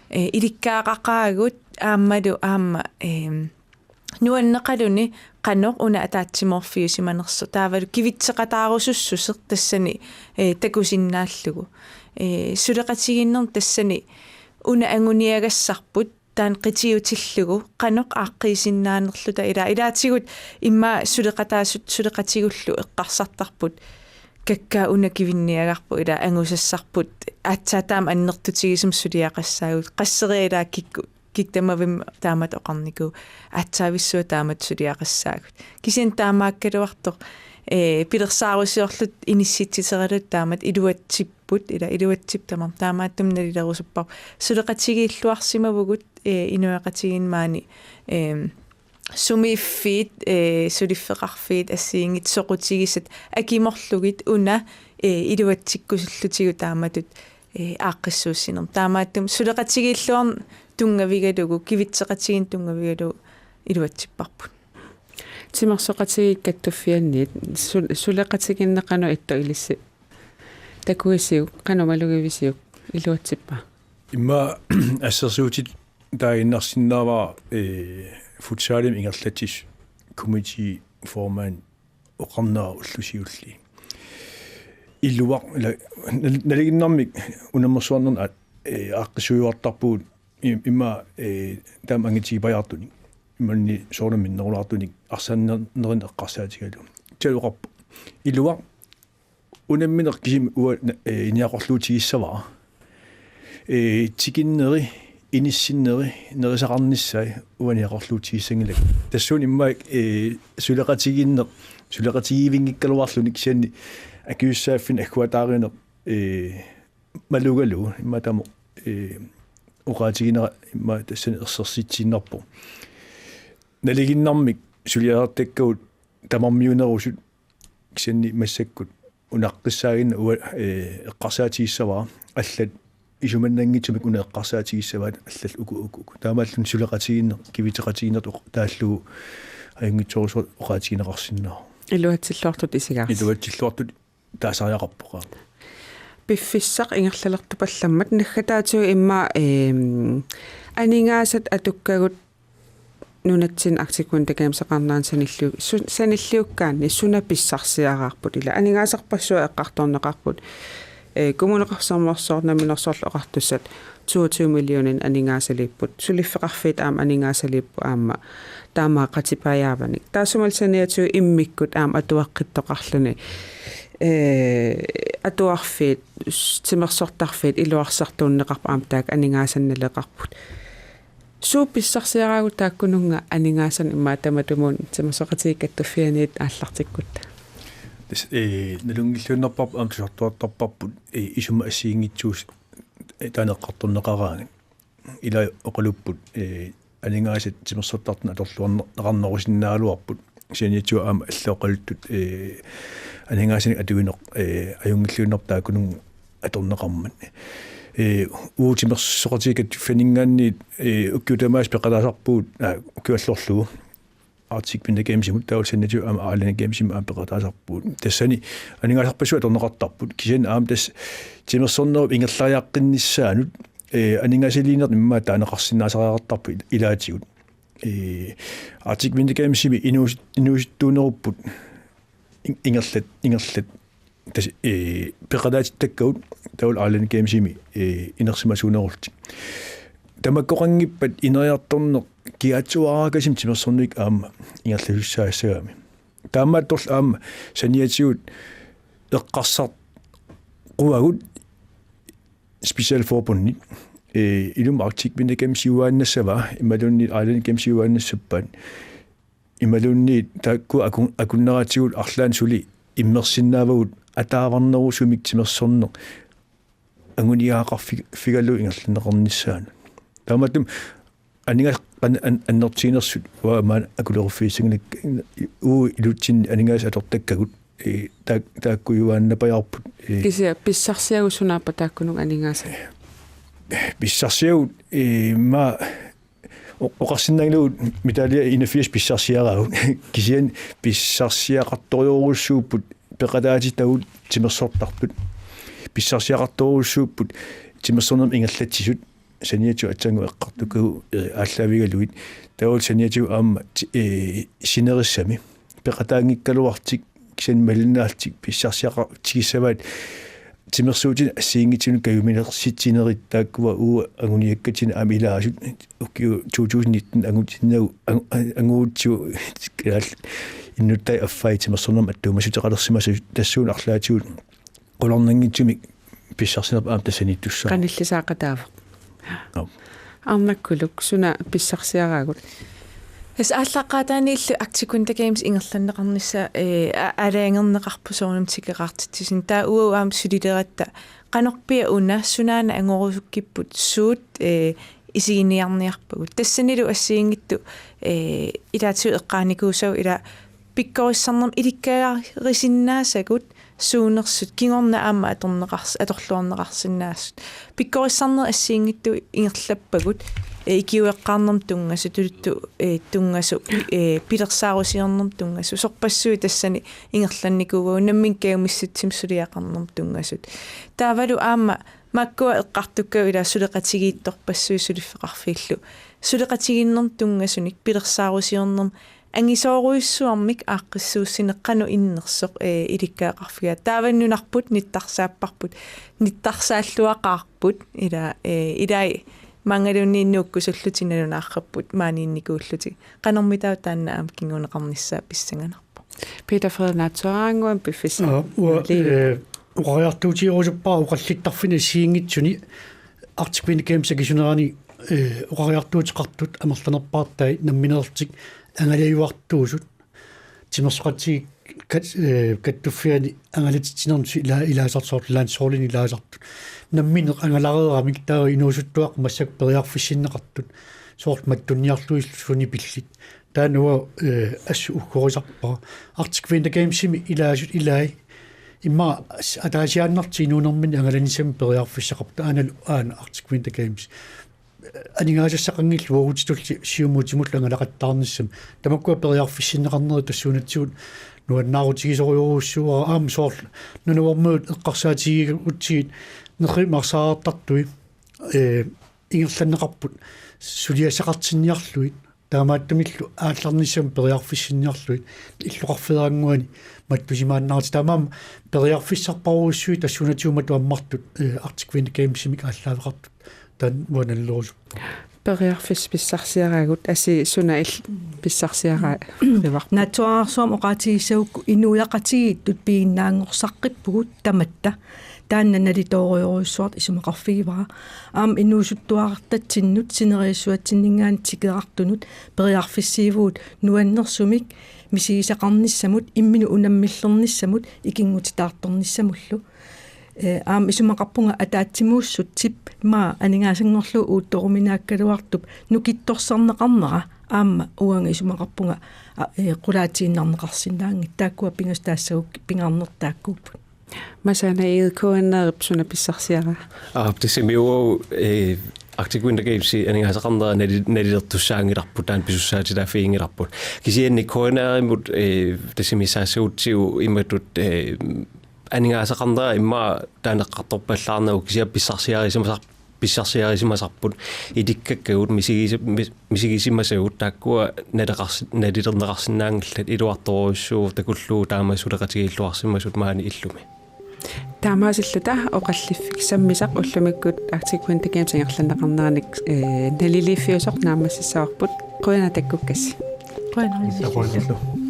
иликкаақақаагут ааммалу аама нуаннеқалуни qannoq una ataatsimorfiusimanersu taavalu kivitseqataarusussuseq tassani takusinnaallugu suleqatiginner tassani una anguniagassarput taan qitiutillugu qannoq aaqqisinnaanerluta ilaatigut imma suleqatigullu eqqarsartarput kakka una kivinniagarpu ila angusassarput aatsataam annertutigisum suliaqassaagut qasseriilaa kikku киктамавим таамат оқарнику атсаависсуа таамат сулиақассаагут кисин таамааккалуартоқ пилерсаарусиорлут инисситситералут таамат илуатсиппут ила илуатсип тамам таамааттум налилерусуппар сулеқатигииллуарсимавгут инуақатигин маани sumiiffiit sulifeqarfiit assiingit soqutigisat akimorlugit una iluatsikkusullutigu taamatut aaqqissuussinerm taamaattum suleqatigilluarn tungavigalugu kivitseqatigin tungavigalugu iluatsipparput
timersoqatigit kattuffianniit suleqatiginneqanu itto ilissi takuisiu qanumalugivisiu iluatsippa
imma assersuutit taainnersinnaavaa futsalim ingerlatis committee forman oqarnaa ullusiulli illuaq naliginnermik unammersuarnerna aaqqisuuartarpuut imma taam angitiipajartuni immanni soornaminnerulaartunik arsaannerin eqqarsaatigalu taluqarpu illuaq unammineq kisim uwa iniaqorluutigissavaa tikinneri inissinneri nerisaqarnissai uaniaqorluutigissangilag tassuun immaik suleqatigiivingikkaluarlunik sianni akiussaaffin akkuataarineq malugalu imma tamo uqaatiginera imma tassan ersersitsiinnerpo naliginnarmik suliartakkagut tamarmiunerusut sianni massakkut unaqqissaaginna uwa eqqarsaatigissavaa allat isumannangitumik una eqqarsaatigissavat allal uku taamaallun suleqatiginne kiviteqatiginnert taallugu ajungitsorusuat uqaatigineqarsinnaa
iluatsilluartut isigaars
iluatsilluartut taasariaqarpoqa
piffissaq ingerlalertupallammat naggataatigu imma aningaasat atukkagut nunatsin aktikuntakeemsaqarnaan sanilliukkaanni suna pissarsiaqarput ila aningaasarpassua eqqartorneqarput kommuneqarsermorsoornaminersorlu oqartussat 22 millionin aningaasaliipput suliffeqarfiit aam aningaasaliippu aamma taamaa qatipajaavanik taasumalsaniatigu immikkut aam atuaqqittoqarluni atuarfiit timersortarfiit iluarsartuunneqarpa aam taak aningaasannaleqarput suupissarsiaraagut taakkununga aningaassan immaattamatumun timersoqatigikkattufianiit aallartikkutta
nalungilluunnerparp aam tusortuartarparput isuma assiingitsuus taaneqqartorneqaraangan ila oqalupput aningaasat timersortartuna atorluarneqarnerusinnaaluarput sianiatua aama allooqaluttut aningaasani atugineq ajungilluunnerp taakkunung atorneqarman uutimersoqatigikat faningaanniit ukkiutamaas peqalaasarpuut ukkiallorlugu artik pindakeemsimut taulsaniatu aama aalanakeemsim aam peqataasarpuut tassani aningaasarpassu atorneqartarput kisian aam tas timersornerup ingerlariaqqinnissaanut aningaasiliinert imma taaneqarsinnaasariaqartarpu ilaatigut artik pindakeemsimi inuusittuunerupput ingerlat tas peqalaatittakkagut taul aalanakeemsimi inersimasuunerulti tamakkoqangippat ineriartorneq kiatsuaraakasim timersornik aama ingerlahussaassagami taammaattorl aama saniatigut eqqarsart quagut special forbundit ilum artik pindakeemsiuaannassava imalunni aalanakeemsiuaannassappaat imalunni taakku akunneraatigut arlaan suli immersinnaavagut ataavarnerusumik timersorneq anguniaaqarfigallu ingerlanneqarnissaanu taamatum aningas annertiinersut waama akuleruffiisingnik ilutsin aningas atortakkagut taakkujuaannapajarput
kisia pissarsiagu sunaappa taakkunung aningaasa
pissarsiagut ma oqarsinnanglugut mitalia inafias pissarsiaraagut kisian pissarsiaqartoriorussuupput peqalaatitagut timersortarput pissarsiaqartoriorussuupput timersornerm ingerlatsisut saniatu atsangu eqqartuku ааllaавигалуит таул сaniatu аама синерissami peqataangikkaluartik kisan malinaartik pissarsiaqa tigissavaat timersuutin assiingitinu kayuminersitsineri taakkuva uu anguniakkatin amilaasut ukkiu 2019 angutinnau anguutsu innuttai affai timersornerm attuumasutеқалерсимасу тассуун арлаатигут qulornangitsumik pissarsinerp aam tasanittussa
qanillisaaqataava arnakkuluk suna pissarsiaraagut
Hes ааллаққатаанииллу актикунтакаимс ингерланнеқарнisса алаангернеқарпусоорнум тикеқартитсин таа уаам сулилератта қанорпиа уна сунаана ангорусуккиппут суут isiiniarniarpagut tassanilu assiingittu ilaatu eqqaanikkuusau ila pikkorissarnerm ilikkaarisinnaasakut suunersut kingorna aamma atorluarneqarsinnaassut pikkorissarner assiingittu ingerlappagut ikiueqqaarnerm tungasu tuluttu tungasu pilersaarusiornerm tungasu sorpassui tassani ingerlannikuugu namminkaumissutimsuliaqarnerm tungasut taavalu aamma makkua eqqartukka ila suleqatigiittorpassui suliffeqarfiillu suleqatiginnerm tungasunik pilersaarusiornerm angisooruissuarmik aaqqissuussineqqanu innersoq ilikkaaqarfiga taavannunarput nittarsaapparput nittarsaаллуақарпут ила илай мангалуннииннууккусуллутиналунаарраппут маaniinnikuulluti qanormitau taanna aam kinguneqarnissaa pissanganarpu
Peter Frednatsarangua bifissa
uqariartuutiorusuppa uqallittarfini siingitsuni Arctic Games akisunerani uqariartuutiqartut amerlanerpaartai namminerertik angaliuartuusut timersqati kattuffiani angalitinernersi ilaasarsoort laansoorlini ilaasartut nammineq angalareeramik taa inuusuttuaq massak periarfissinneqartut soort mattunniarluillusuni pillit taanua assu ukkorisarpaa Arctic Games-imi ilaasut ilai imma ataasiaannarti inuunermini angalanisam periarfissaqarta aana Arctic Games анигаасассақангилл уутитулли сиумуутимулла ангалақаттаарниссам тамаккуа периарфиссиннеқарнери тассуунатсуут нуаннаарутигисориуруссуара аам соор нунуормуут эққарсаатигига утсигит нерримарсаартартуи ингерланнеқарпут сулиасақартинниарлуит таамааттамиллу аалларниссам периарфиссинниарлуит иллуқарфераангуани маттусимааннаарти таамаам периарфиссарпаруссуи тассуунатиумату аммартут Arctic Games-имик ааллаавеқартут тан муаналлуус
периарфис писсарсиараагут аси сунаил писсарсиараа ривар
натуаарсуам оqaatigissaukku инуяqatigiit тут пииннаангорсаққиппугут таматта таанна налиториоруссуарт исумеқарфигивара аам инуусуттуаартатсиннут синериуссуатсиннингаан тикеартунут периарфиссиивуут нуаннерсумик мисигисақарниссамут иммину унаммиллерниссамут икингутитаарторниссамуллу аам исумақарпунга атаатсимууссут тип ма анигаасангорлу уутторуминааккалуартуп нукитторсарнеқарнера аама уанга исумақарпунга qulaatiinнарнеқарсинаанги тааккуа пингастаассагук пингаарнертааккууппут
масана илкуаннерип суна писсарсиара
тисимиу Arctic Games анигаасақарнера налилертуссаангиларпут таан писуссаатилаа фиингиларпут кисианни коонеримут тисимисаассуутсиу имматут анигаасақарнера имма таанеққарторпаллаарнагу кисиа писсарсиарисимасарпут иликкаккагут мисигисимасагут тааккуа налилернеқарсинаангиллат илуарторуссуу такуллуу таамасулеқатигииллуарсимасут маани иллуми
таамаасиллута оқаллиффик саммисақ уллумиккут Arctic Games ангерланеқарнераник налилиффиусоқ наамассааварпут қуяна таккуккасси
қуяна